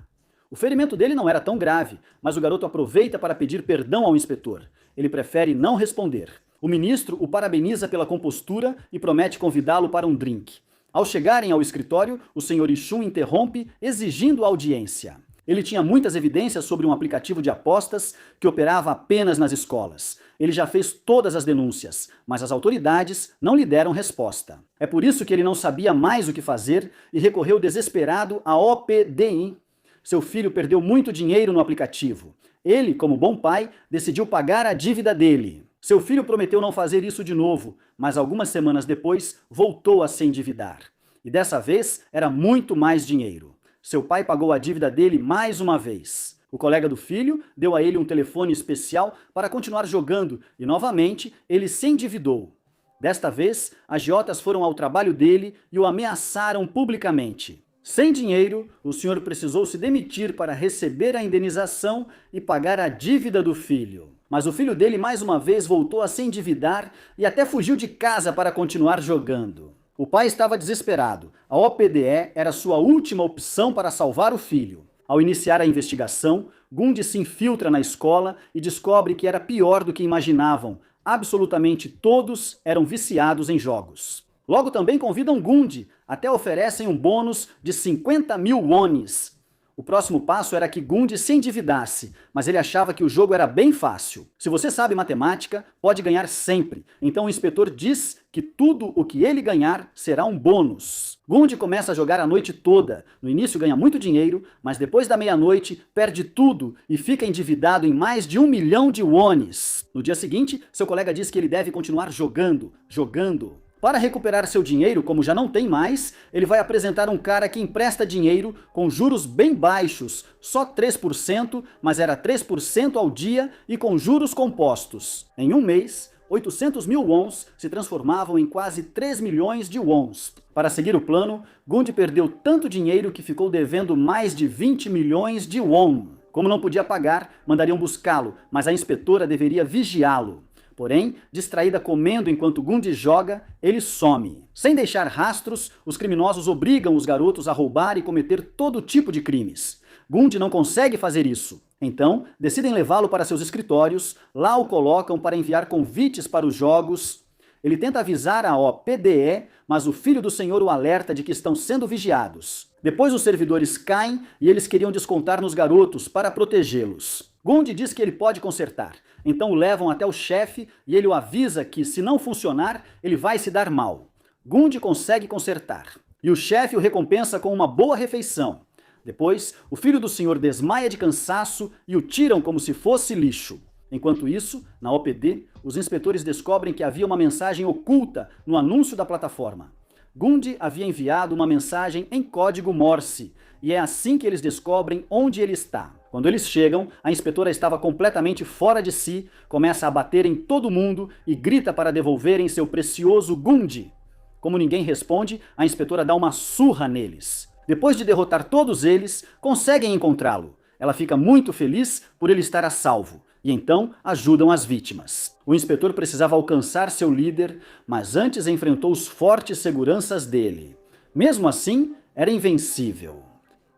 O ferimento dele não era tão grave, mas o garoto aproveita para pedir perdão ao inspetor. Ele prefere não responder. O ministro o parabeniza pela compostura e promete convidá-lo para um drink. Ao chegarem ao escritório, o Sr. Ishun interrompe, exigindo audiência. Ele tinha muitas evidências sobre um aplicativo de apostas que operava apenas nas escolas. Ele já fez todas as denúncias, mas as autoridades não lhe deram resposta. É por isso que ele não sabia mais o que fazer e recorreu desesperado à OPDI. Seu filho perdeu muito dinheiro no aplicativo. Ele, como bom pai, decidiu pagar a dívida dele. Seu filho prometeu não fazer isso de novo, mas algumas semanas depois voltou a se endividar. E dessa vez era muito mais dinheiro. Seu pai pagou a dívida dele mais uma vez. O colega do filho deu a ele um telefone especial para continuar jogando e, novamente, ele se endividou. Desta vez, agiotas foram ao trabalho dele e o ameaçaram publicamente. Sem dinheiro, o senhor precisou se demitir para receber a indenização e pagar a dívida do filho. Mas o filho dele mais uma vez voltou a se endividar e até fugiu de casa para continuar jogando. O pai estava desesperado. A OPDE era sua última opção para salvar o filho. Ao iniciar a investigação, Gundi se infiltra na escola e descobre que era pior do que imaginavam. Absolutamente todos eram viciados em jogos. Logo também convidam Gundi, até oferecem um bônus de 50 mil wones. O próximo passo era que Gundi se endividasse, mas ele achava que o jogo era bem fácil. Se você sabe matemática, pode ganhar sempre. Então o inspetor diz que tudo o que ele ganhar será um bônus. Gundi começa a jogar a noite toda. No início ganha muito dinheiro, mas depois da meia-noite perde tudo e fica endividado em mais de 1 milhão de wones. No dia seguinte, seu colega diz que ele deve continuar jogando. Para recuperar seu dinheiro, como já não tem mais, ele vai apresentar um cara que empresta dinheiro com juros bem baixos, só 3%, mas era 3% ao dia e com juros compostos. Em um mês, 800 mil wons se transformavam em quase 3 milhões de wons. Para seguir o plano, Gundi perdeu tanto dinheiro que ficou devendo mais de 20 milhões de won. Como não podia pagar, mandariam buscá-lo, mas a inspetora deveria vigiá-lo. Porém, distraída comendo enquanto Gundi joga, ele some. Sem deixar rastros, os criminosos obrigam os garotos a roubar e cometer todo tipo de crimes. Gundi não consegue fazer isso. Então, decidem levá-lo para seus escritórios, lá o colocam para enviar convites para os jogos. Ele tenta avisar a OPDE, mas o filho do senhor o alerta de que estão sendo vigiados. Depois os servidores caem e eles queriam descontar nos garotos para protegê-los. Gundi diz que ele pode consertar, então o levam até o chefe e ele o avisa que, se não funcionar, ele vai se dar mal. Gundi consegue consertar, e o chefe o recompensa com uma boa refeição. Depois, o filho do senhor desmaia de cansaço e o tiram como se fosse lixo. Enquanto isso, na OPD, os inspetores descobrem que havia uma mensagem oculta no anúncio da plataforma. Gundi havia enviado uma mensagem em código Morse, e é assim que eles descobrem onde ele está. Quando eles chegam, a inspetora estava completamente fora de si, começa a bater em todo mundo e grita para devolverem seu precioso Gundi. Como ninguém responde, a inspetora dá uma surra neles. Depois de derrotar todos eles, conseguem encontrá-lo. Ela fica muito feliz por ele estar a salvo, e então ajudam as vítimas. O inspetor precisava alcançar seu líder, mas antes enfrentou os fortes seguranças dele. Mesmo assim, era invencível.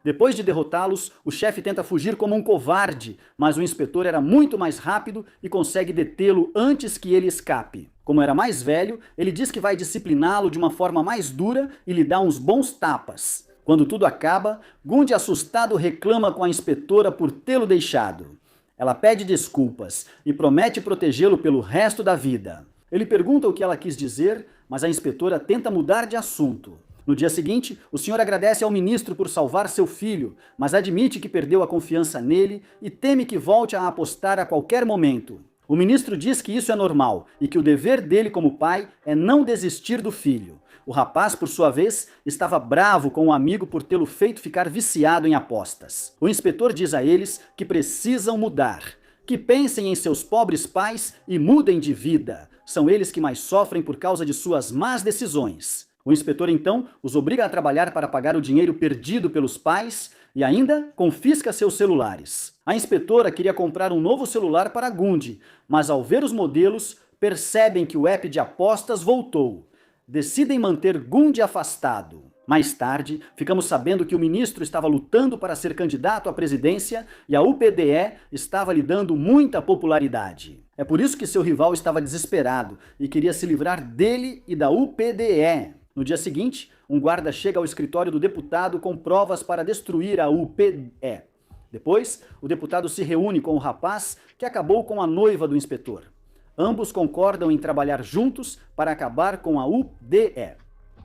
Depois de derrotá-los, o chefe tenta fugir como um covarde, mas o inspetor era muito mais rápido e consegue detê-lo antes que ele escape. Como era mais velho, ele diz que vai discipliná-lo de uma forma mais dura e lhe dá uns bons tapas. Quando tudo acaba, Gundi, assustado, reclama com a inspetora por tê-lo deixado. Ela pede desculpas e promete protegê-lo pelo resto da vida. Ele pergunta o que ela quis dizer, mas a inspetora tenta mudar de assunto. No dia seguinte, o senhor agradece ao ministro por salvar seu filho, mas admite que perdeu a confiança nele e teme que volte a apostar a qualquer momento. O ministro diz que isso é normal e que o dever dele como pai é não desistir do filho. O rapaz, por sua vez, estava bravo com o amigo por tê-lo feito ficar viciado em apostas. O inspetor diz a eles que precisam mudar, que pensem em seus pobres pais e mudem de vida. São eles que mais sofrem por causa de suas más decisões. O inspetor, então, os obriga a trabalhar para pagar o dinheiro perdido pelos pais e ainda confisca seus celulares. A inspetora queria comprar um novo celular para Gundi, mas ao ver os modelos, percebem que o app de apostas voltou. Decidem manter Gundi afastado. Mais tarde, ficamos sabendo que o ministro estava lutando para ser candidato à presidência e a UPDE estava lhe dando muita popularidade. É por isso que seu rival estava desesperado e queria se livrar dele e da UPDE. No dia seguinte, um guarda chega ao escritório do deputado com provas para destruir a UPDE. Depois, o deputado se reúne com o rapaz que acabou com a noiva do inspetor. Ambos concordam em trabalhar juntos para acabar com a UDE.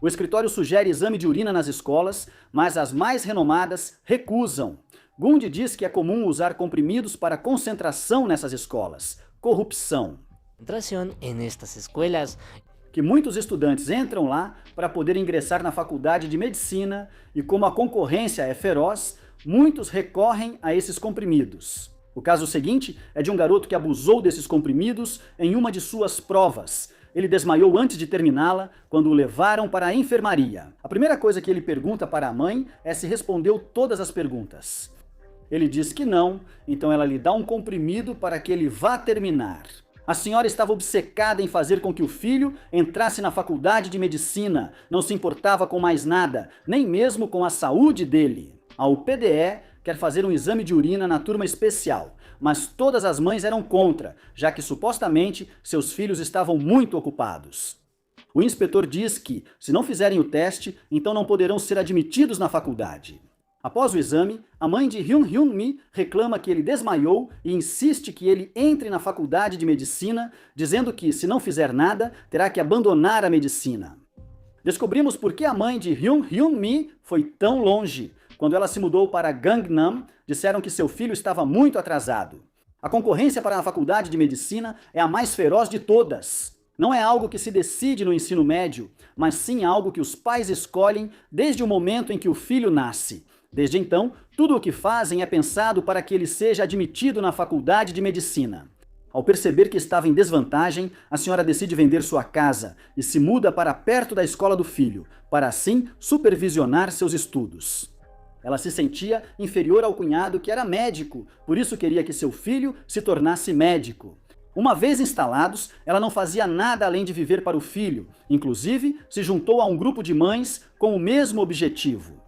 O escritório sugere exame de urina nas escolas, mas as mais renomadas recusam. Gund diz que é comum usar comprimidos para concentração nessas escolas. Corrupção. En estas escuelas. Que muitos estudantes entram lá para poder ingressar na faculdade de medicina e, como a concorrência é feroz, muitos recorrem a esses comprimidos. O caso seguinte é de um garoto que abusou desses comprimidos em uma de suas provas. Ele desmaiou antes de terminá-la quando o levaram para a enfermaria. A primeira coisa que ele pergunta para a mãe é se respondeu todas as perguntas. Ele diz que não, então ela lhe dá um comprimido para que ele vá terminar. A senhora estava obcecada em fazer com que o filho entrasse na faculdade de medicina, não se importava com mais nada, nem mesmo com a saúde dele. A UPDE quer fazer um exame de urina na turma especial, mas todas as mães eram contra, já que supostamente seus filhos estavam muito ocupados. O inspetor diz que, se não fizerem o teste, então não poderão ser admitidos na faculdade. Após o exame, a mãe de Hyun-mi reclama que ele desmaiou e insiste que ele entre na faculdade de medicina, dizendo que, se não fizer nada, terá que abandonar a medicina. Descobrimos por que a mãe de Hyun-mi foi tão longe. Quando ela se mudou para Gangnam, disseram que seu filho estava muito atrasado. A concorrência para a faculdade de medicina é a mais feroz de todas. Não é algo que se decide no ensino médio, mas sim algo que os pais escolhem desde o momento em que o filho nasce. Desde então, tudo o que fazem é pensado para que ele seja admitido na faculdade de medicina. Ao perceber que estava em desvantagem, a senhora decide vender sua casa e se muda para perto da escola do filho, para assim supervisionar seus estudos. Ela se sentia inferior ao cunhado que era médico, por isso queria que seu filho se tornasse médico. Uma vez instalados, ela não fazia nada além de viver para o filho, inclusive se juntou a um grupo de mães com o mesmo objetivo.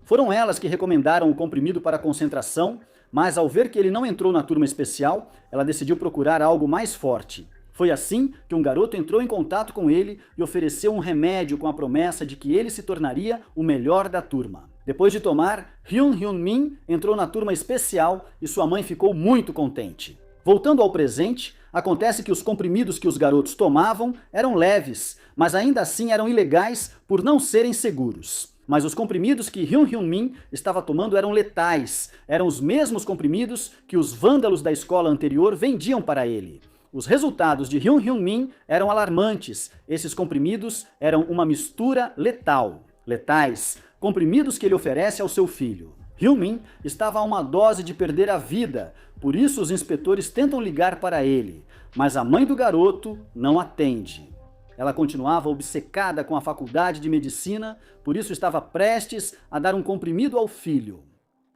Foram elas que recomendaram o comprimido para concentração, mas ao ver que ele não entrou na turma especial, ela decidiu procurar algo mais forte. Foi assim que um garoto entrou em contato com ele e ofereceu um remédio com a promessa de que ele se tornaria o melhor da turma. Depois de tomar, Hyun-min entrou na turma especial e sua mãe ficou muito contente. Voltando ao presente, acontece que os comprimidos que os garotos tomavam eram leves, mas ainda assim eram ilegais por não serem seguros. Mas os comprimidos que Hyun-min estava tomando eram letais, eram os mesmos comprimidos que os vândalos da escola anterior vendiam para ele. Os resultados de Hyun-min eram alarmantes. Esses comprimidos eram uma mistura letal. Letais, comprimidos que ele oferece ao seu filho. Hyun-min estava a uma dose de perder a vida, por isso os inspetores tentam ligar para ele, mas a mãe do garoto não atende. Ela continuava obcecada com a faculdade de medicina, por isso estava prestes a dar um comprimido ao filho.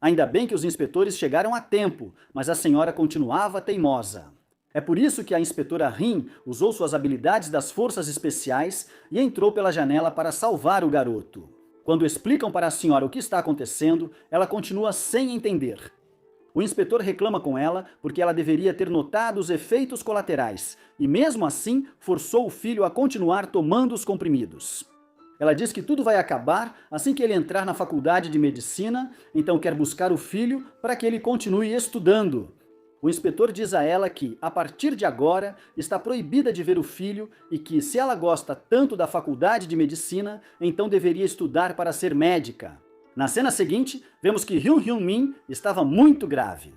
Ainda bem que os inspetores chegaram a tempo, mas a senhora continuava teimosa. É por isso que a inspetora Rin usou suas habilidades das forças especiais e entrou pela janela para salvar o garoto. Quando explicam para a senhora o que está acontecendo, ela continua sem entender. O inspetor reclama com ela porque ela deveria ter notado os efeitos colaterais e, mesmo assim, forçou o filho a continuar tomando os comprimidos. Ela diz que tudo vai acabar assim que ele entrar na faculdade de medicina, então quer buscar o filho para que ele continue estudando. O inspetor diz a ela que, a partir de agora, está proibida de ver o filho e que, se ela gosta tanto da faculdade de medicina, então deveria estudar para ser médica. Na cena seguinte, vemos que Hyun-min estava muito grave.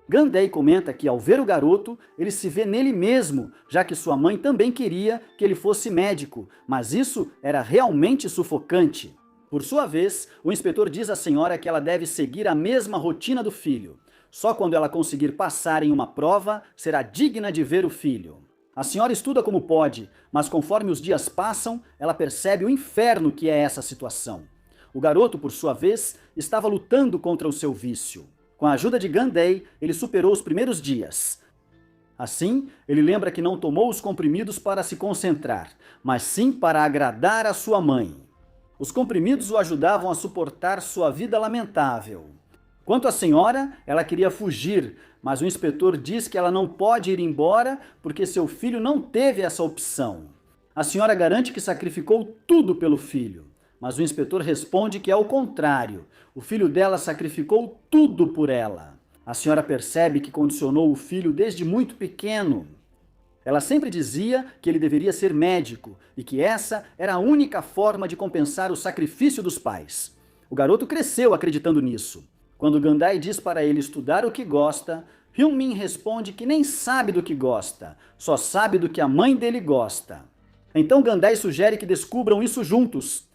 Gandei comenta que, ao ver o garoto, ele se vê nele mesmo, já que sua mãe também queria que ele fosse médico, mas isso era realmente sufocante. Por sua vez, o inspetor diz à senhora que ela deve seguir a mesma rotina do filho. Só quando ela conseguir passar em uma prova, será digna de ver o filho. A senhora estuda como pode, mas conforme os dias passam, ela percebe o inferno que é essa situação. O garoto, por sua vez, estava lutando contra o seu vício. Com a ajuda de Gandei, ele superou os primeiros dias. Assim, ele lembra que não tomou os comprimidos para se concentrar, mas sim para agradar a sua mãe. Os comprimidos o ajudavam a suportar sua vida lamentável. Quanto à senhora, ela queria fugir, mas o inspetor diz que ela não pode ir embora porque seu filho não teve essa opção. A senhora garante que sacrificou tudo pelo filho, mas o inspetor responde que é o contrário. O filho dela sacrificou tudo por ela. A senhora percebe que condicionou o filho desde muito pequeno. Ela sempre dizia que ele deveria ser médico e que essa era a única forma de compensar o sacrifício dos pais. O garoto cresceu acreditando nisso. Quando Gandai diz para ele estudar o que gosta, Hyun-min responde que nem sabe do que gosta, só sabe do que a mãe dele gosta. Então Gandai sugere que descubram isso juntos.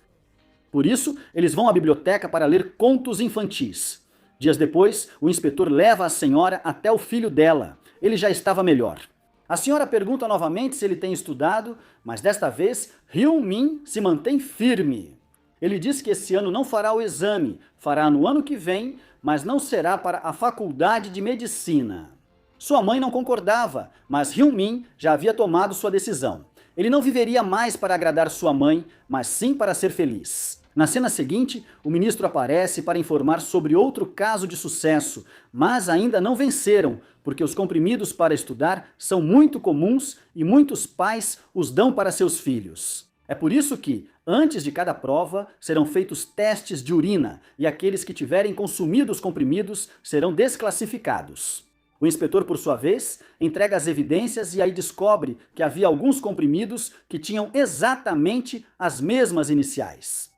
Por isso, eles vão à biblioteca para ler contos infantis. Dias depois, o inspetor leva a senhora até o filho dela. Ele já estava melhor. A senhora pergunta novamente se ele tem estudado, mas desta vez Hyun-min se mantém firme. Ele diz que esse ano não fará o exame, fará no ano que vem, mas não será para a faculdade de medicina. Sua mãe não concordava, mas Hyun-min já havia tomado sua decisão. Ele não viveria mais para agradar sua mãe, mas sim para ser feliz. Na cena seguinte, o ministro aparece para informar sobre outro caso de sucesso, mas ainda não venceram, porque os comprimidos para estudar são muito comuns e muitos pais os dão para seus filhos. É por isso que, antes de cada prova, serão feitos testes de urina e aqueles que tiverem consumido os comprimidos serão desclassificados. O inspetor, por sua vez, entrega as evidências e aí descobre que havia alguns comprimidos que tinham exatamente as mesmas iniciais.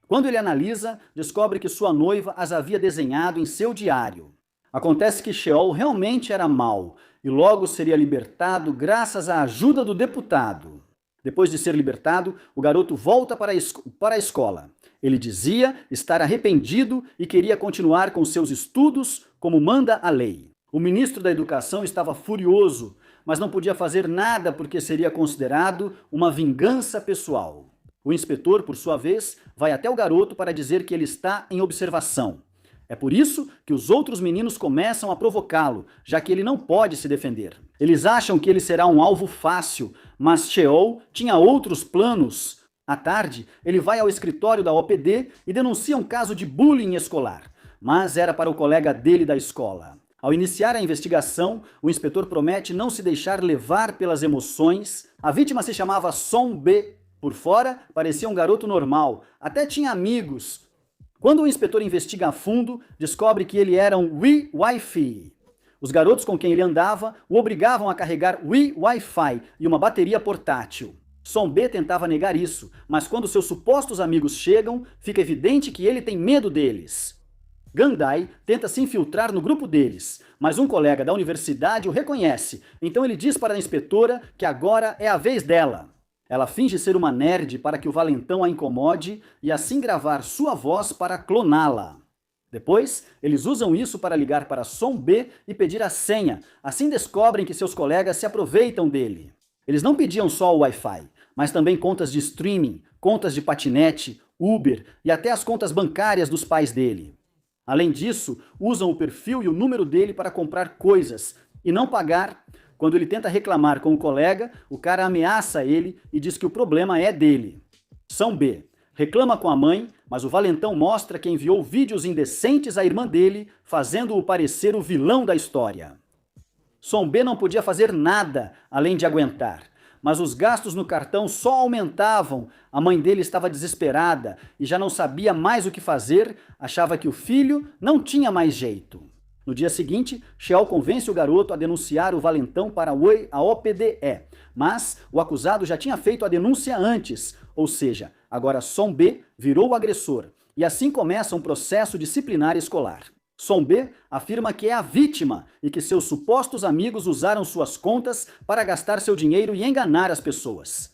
Quando ele analisa, descobre que sua noiva as havia desenhado em seu diário. Acontece que Cheol realmente era mau e logo seria libertado graças à ajuda do deputado. Depois de ser libertado, o garoto volta para a escola. Ele dizia estar arrependido e queria continuar com seus estudos como manda a lei. O ministro da Educação estava furioso, mas não podia fazer nada porque seria considerado uma vingança pessoal. O inspetor, por sua vez, vai até o garoto para dizer que ele está em observação. É por isso que os outros meninos começam a provocá-lo, já que ele não pode se defender. Eles acham que ele será um alvo fácil, mas Cheol tinha outros planos. À tarde, ele vai ao escritório da OPD e denuncia um caso de bullying escolar, mas era para o colega dele da escola. Ao iniciar a investigação, o inspetor promete não se deixar levar pelas emoções. A vítima se chamava Song-B. Por fora, parecia um garoto normal, até tinha amigos. Quando o inspetor investiga a fundo, descobre que ele era um Wi-Fi. Os garotos com quem ele andava o obrigavam a carregar Wi-Fi e uma bateria portátil. Song-B tentava negar isso, mas quando seus supostos amigos chegam, fica evidente que ele tem medo deles. Gandai tenta se infiltrar no grupo deles, mas um colega da universidade o reconhece, então ele diz para a inspetora que agora é a vez dela. Ela finge ser uma nerd para que o valentão a incomode e assim gravar sua voz para cloná-la. Depois, eles usam isso para ligar para Song-B e pedir a senha, assim descobrem que seus colegas se aproveitam dele. Eles não pediam só o Wi-Fi, mas também contas de streaming, contas de patinete, Uber e até as contas bancárias dos pais dele. Além disso, usam o perfil e o número dele para comprar coisas e não pagar. Quando ele tenta reclamar com o colega, o cara ameaça ele e diz que o problema é dele. Song-B reclama com a mãe, mas o valentão mostra que enviou vídeos indecentes à irmã dele, fazendo-o parecer o vilão da história. Song-B não podia fazer nada além de aguentar, mas os gastos no cartão só aumentavam. A mãe dele estava desesperada e já não sabia mais o que fazer, achava que o filho não tinha mais jeito. No dia seguinte, Cheol convence o garoto a denunciar o valentão para a OPDE, mas o acusado já tinha feito a denúncia antes, ou seja, agora Song-B virou o agressor, e assim começa um processo disciplinar escolar. Song-B afirma que é a vítima e que seus supostos amigos usaram suas contas para gastar seu dinheiro e enganar as pessoas.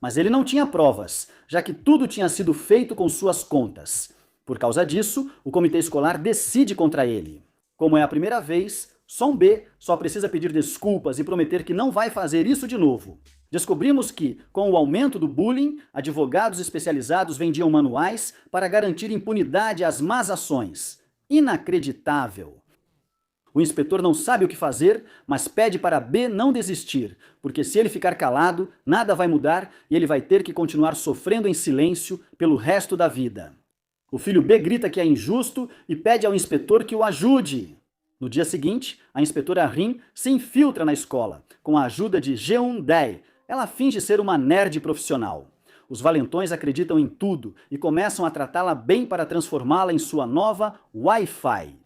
Mas ele não tinha provas, já que tudo tinha sido feito com suas contas. Por causa disso, o comitê escolar decide contra ele. Como é a primeira vez, Song-B só precisa pedir desculpas e prometer que não vai fazer isso de novo. Descobrimos que, com o aumento do bullying, advogados especializados vendiam manuais para garantir impunidade às más ações. Inacreditável! O inspetor não sabe o que fazer, mas pede para B não desistir, porque se ele ficar calado, nada vai mudar e ele vai ter que continuar sofrendo em silêncio pelo resto da vida. O filho B grita que é injusto e pede ao inspetor que o ajude. No dia seguinte, a inspetora Rin se infiltra na escola, com a ajuda de Jeon-dae. Ela finge ser uma nerd profissional. Os valentões acreditam em tudo e começam a tratá-la bem para transformá-la em sua nova Wi-Fi.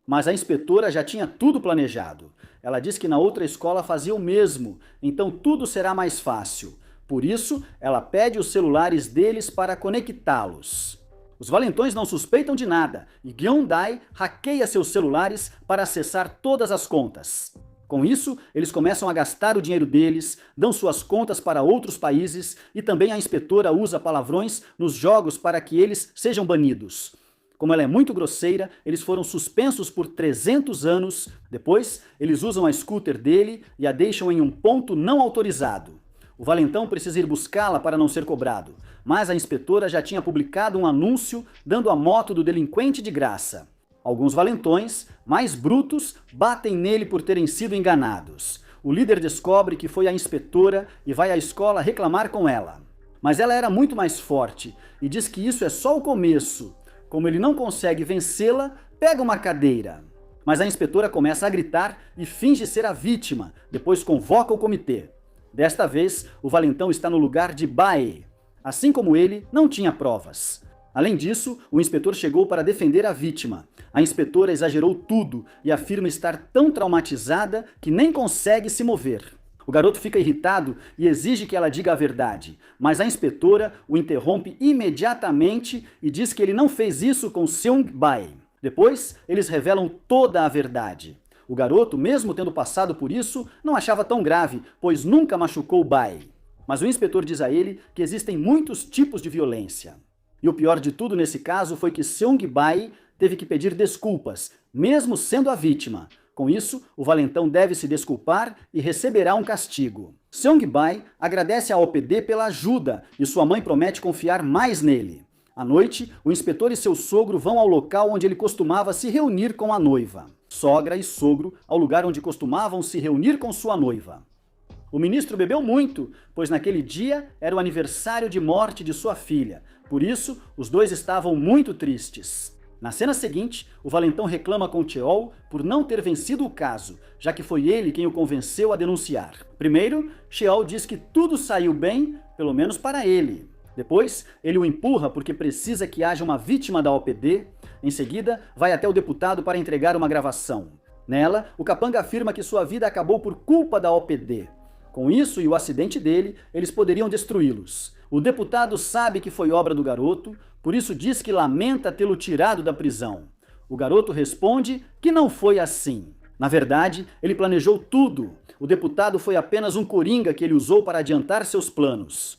Mas a inspetora já tinha tudo planejado. Ela diz que na outra escola fazia o mesmo, então tudo será mais fácil. Por isso, ela pede os celulares deles para conectá-los. Os valentões não suspeitam de nada e Gyeong-dae hackeia seus celulares para acessar todas as contas. Com isso, eles começam a gastar o dinheiro deles, dão suas contas para outros países e também a inspetora usa palavrões nos jogos para que eles sejam banidos. Como ela é muito grosseira, eles foram suspensos por 300 anos. Depois, eles usam a scooter dele e a deixam em um ponto não autorizado. O valentão precisa ir buscá-la para não ser cobrado, mas a inspetora já tinha publicado um anúncio dando a moto do delinquente de graça. Alguns valentões, mais brutos, batem nele por terem sido enganados. O líder descobre que foi a inspetora e vai à escola reclamar com ela. Mas ela era muito mais forte e diz que isso é só o começo. Como ele não consegue vencê-la, pega uma cadeira. Mas a inspetora começa a gritar e finge ser a vítima, depois convoca o comitê. Desta vez, o valentão está no lugar de Bae. Assim como ele, não tinha provas. Além disso, o inspetor chegou para defender a vítima. A inspetora exagerou tudo e afirma estar tão traumatizada que nem consegue se mover. O garoto fica irritado e exige que ela diga a verdade, mas a inspetora o interrompe imediatamente e diz que ele não fez isso com Seung-bae. Depois, eles revelam toda a verdade. O garoto, mesmo tendo passado por isso, não achava tão grave, pois nunca machucou Bae. Mas o inspetor diz a ele que existem muitos tipos de violência. E o pior de tudo nesse caso foi que Seung-bae teve que pedir desculpas, mesmo sendo a vítima. Com isso, o valentão deve se desculpar e receberá um castigo. Seung-bae agradece à OPD pela ajuda e sua mãe promete confiar mais nele. À noite, o inspetor e seu sogro vão ao local onde ele costumava se reunir com a noiva. Sogra e sogro ao lugar onde costumavam se reunir com sua noiva. O ministro bebeu muito, pois naquele dia era o aniversário de morte de sua filha. Por isso, os dois estavam muito tristes. Na cena seguinte, o valentão reclama com Cheol por não ter vencido o caso, já que foi ele quem o convenceu a denunciar. Primeiro, Cheol diz que tudo saiu bem, pelo menos para ele. Depois, ele o empurra porque precisa que haja uma vítima da OPD. Em seguida, vai até o deputado para entregar uma gravação. Nela, o capanga afirma que sua vida acabou por culpa da OPD. Com isso e o acidente dele, eles poderiam destruí-los. O deputado sabe que foi obra do garoto, por isso diz que lamenta tê-lo tirado da prisão. O garoto responde que não foi assim. Na verdade, ele planejou tudo. O deputado foi apenas um coringa que ele usou para adiantar seus planos.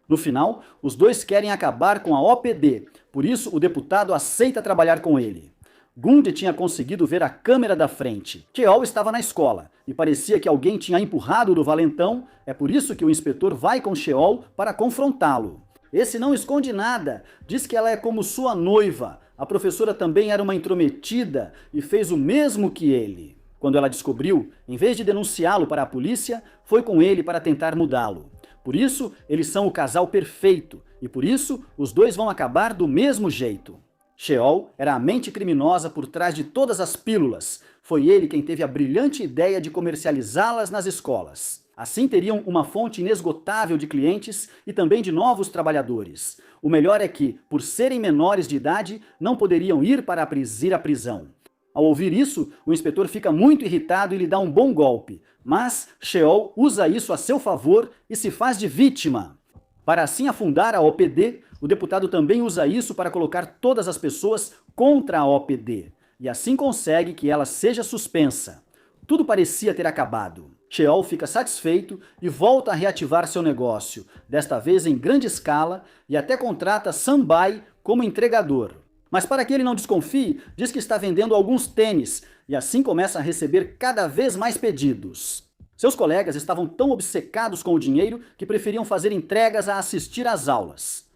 No final, os dois querem acabar com a OPD, por isso o deputado aceita trabalhar com ele. Gunde tinha conseguido ver a câmera da frente. Cheol estava na escola e parecia que alguém tinha empurrado o valentão, é por isso que o inspetor vai com Cheol para confrontá-lo. Esse não esconde nada, diz que ela é como sua noiva. A professora também era uma intrometida e fez o mesmo que ele. Quando ela descobriu, em vez de denunciá-lo para a polícia, foi com ele para tentar mudá-lo. Por isso, eles são o casal perfeito e por isso os dois vão acabar do mesmo jeito. Cheol era a mente criminosa por trás de todas as pílulas. Foi ele quem teve a brilhante ideia de comercializá-las nas escolas. Assim teriam uma fonte inesgotável de clientes e também de novos trabalhadores. O melhor é que, por serem menores de idade, não poderiam ir para a prisão. Ao ouvir isso, o inspetor fica muito irritado e lhe dá um bom golpe. Mas Cheol usa isso a seu favor e se faz de vítima. Para assim afundar a OPD, o deputado também usa isso para colocar todas as pessoas contra a OPD. E assim consegue que ela seja suspensa. Tudo parecia ter acabado. Cheol fica satisfeito e volta a reativar seu negócio, desta vez em grande escala, e até contrata Sanbai como entregador. Mas para que ele não desconfie, diz que está vendendo alguns tênis, e assim começa a receber cada vez mais pedidos. Seus colegas estavam tão obcecados com o dinheiro que preferiam fazer entregas a assistir às aulas.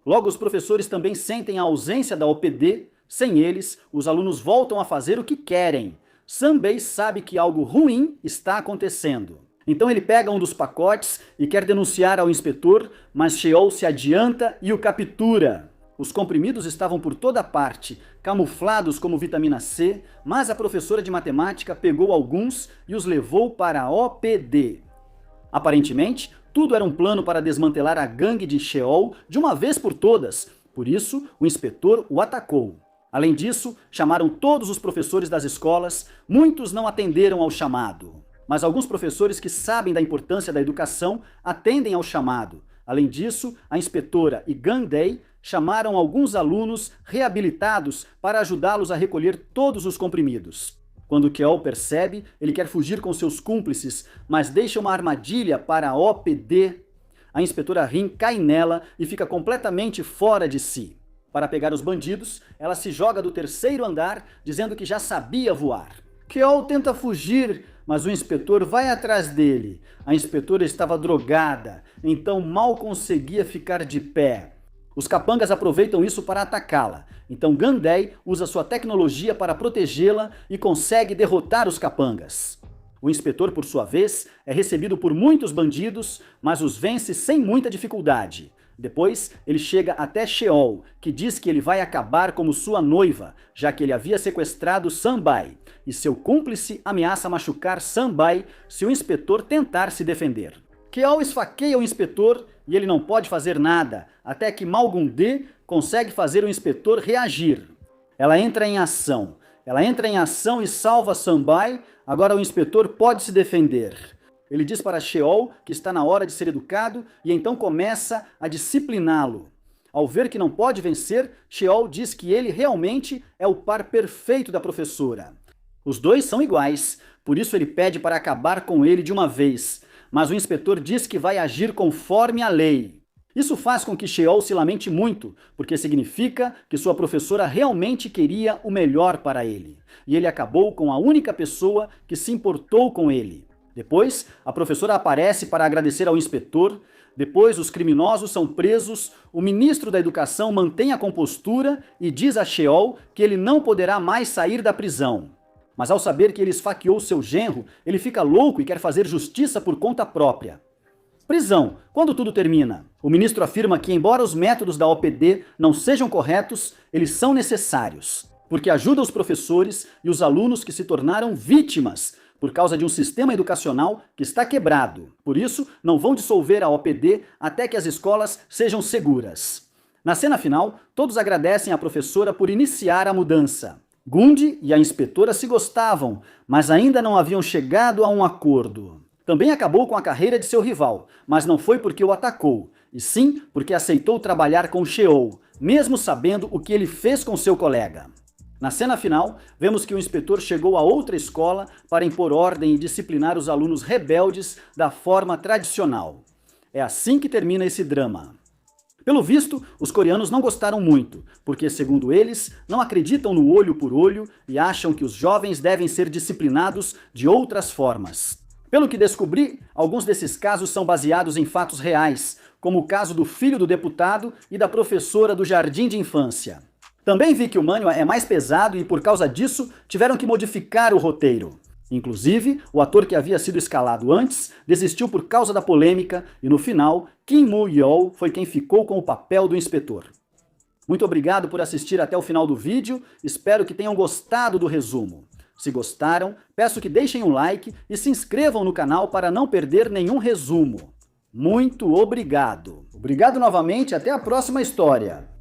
Logo, os professores também sentem a ausência da OPD. Sem eles, os alunos voltam a fazer o que querem. Sanbei sabe que algo ruim está acontecendo. Então ele pega um dos pacotes e quer denunciar ao inspetor, mas Sheol se adianta e o captura. Os comprimidos estavam por toda parte, camuflados como vitamina C, mas a professora de matemática pegou alguns e os levou para a OPD. Aparentemente, tudo era um plano para desmantelar a gangue de Sheol de uma vez por todas, por isso o inspetor o atacou. Além disso, chamaram todos os professores das escolas, muitos não atenderam ao chamado. Mas alguns professores que sabem da importância da educação atendem ao chamado. Além disso, a inspetora e Gandei chamaram alguns alunos reabilitados para ajudá-los a recolher todos os comprimidos. Quando Keol percebe, ele quer fugir com seus cúmplices, mas deixa uma armadilha para a OPD. A inspetora Rin cai nela e fica completamente fora de si. Para pegar os bandidos, ela se joga do terceiro andar, dizendo que já sabia voar. Keol tenta fugir, mas o inspetor vai atrás dele. A inspetora estava drogada, então mal conseguia ficar de pé. Os capangas aproveitam isso para atacá-la, então Gandei usa sua tecnologia para protegê-la e consegue derrotar os capangas. O inspetor, por sua vez, é recebido por muitos bandidos, mas os vence sem muita dificuldade. Depois, ele chega até Sheol, que diz que ele vai acabar como sua noiva, já que ele havia sequestrado Sanbai, e seu cúmplice ameaça machucar Sanbai se o inspetor tentar se defender. Keol esfaqueia o inspetor e ele não pode fazer nada, até que Malgunde consegue fazer o inspetor reagir. Ela entra em ação e salva Sanbai, agora o inspetor pode se defender. Ele diz para Sheol que está na hora de ser educado e então começa a discipliná-lo. Ao ver que não pode vencer, Sheol diz que ele realmente é o par perfeito da professora. Os dois são iguais, por isso ele pede para acabar com ele de uma vez, mas o inspetor diz que vai agir conforme a lei. Isso faz com que Sheol se lamente muito, porque significa que sua professora realmente queria o melhor para ele, e ele acabou com a única pessoa que se importou com ele. Depois, a professora aparece para agradecer ao inspetor. Depois, os criminosos são presos. O ministro da Educação mantém a compostura e diz a Sheol que ele não poderá mais sair da prisão. Mas ao saber que ele esfaqueou seu genro, ele fica louco e quer fazer justiça por conta própria. Prisão. Quando tudo termina? O ministro afirma que, embora os métodos da OPD não sejam corretos, eles são necessários, porque ajuda os professores e os alunos que se tornaram vítimas por causa de um sistema educacional que está quebrado. Por isso, não vão dissolver a OPD até que as escolas sejam seguras. Na cena final, todos agradecem à professora por iniciar a mudança. Gundi e a inspetora se gostavam, mas ainda não haviam chegado a um acordo. Também acabou com a carreira de seu rival, mas não foi porque o atacou, e sim porque aceitou trabalhar com Sheol, mesmo sabendo o que ele fez com seu colega. Na cena final, vemos que o inspetor chegou a outra escola para impor ordem e disciplinar os alunos rebeldes da forma tradicional. É assim que termina esse drama. Pelo visto, os coreanos não gostaram muito, porque, segundo eles, não acreditam no olho por olho e acham que os jovens devem ser disciplinados de outras formas. Pelo que descobri, alguns desses casos são baseados em fatos reais, como o caso do filho do deputado e da professora do jardim de infância. Também vi que o manual é mais pesado e, por causa disso, tiveram que modificar o roteiro. Inclusive, o ator que havia sido escalado antes desistiu por causa da polêmica e, no final, Kim Moo-yeol foi quem ficou com o papel do inspetor. Muito obrigado por assistir até o final do vídeo, espero que tenham gostado do resumo. Se gostaram, peço que deixem um like e se inscrevam no canal para não perder nenhum resumo. Muito obrigado! Obrigado novamente, até a próxima história!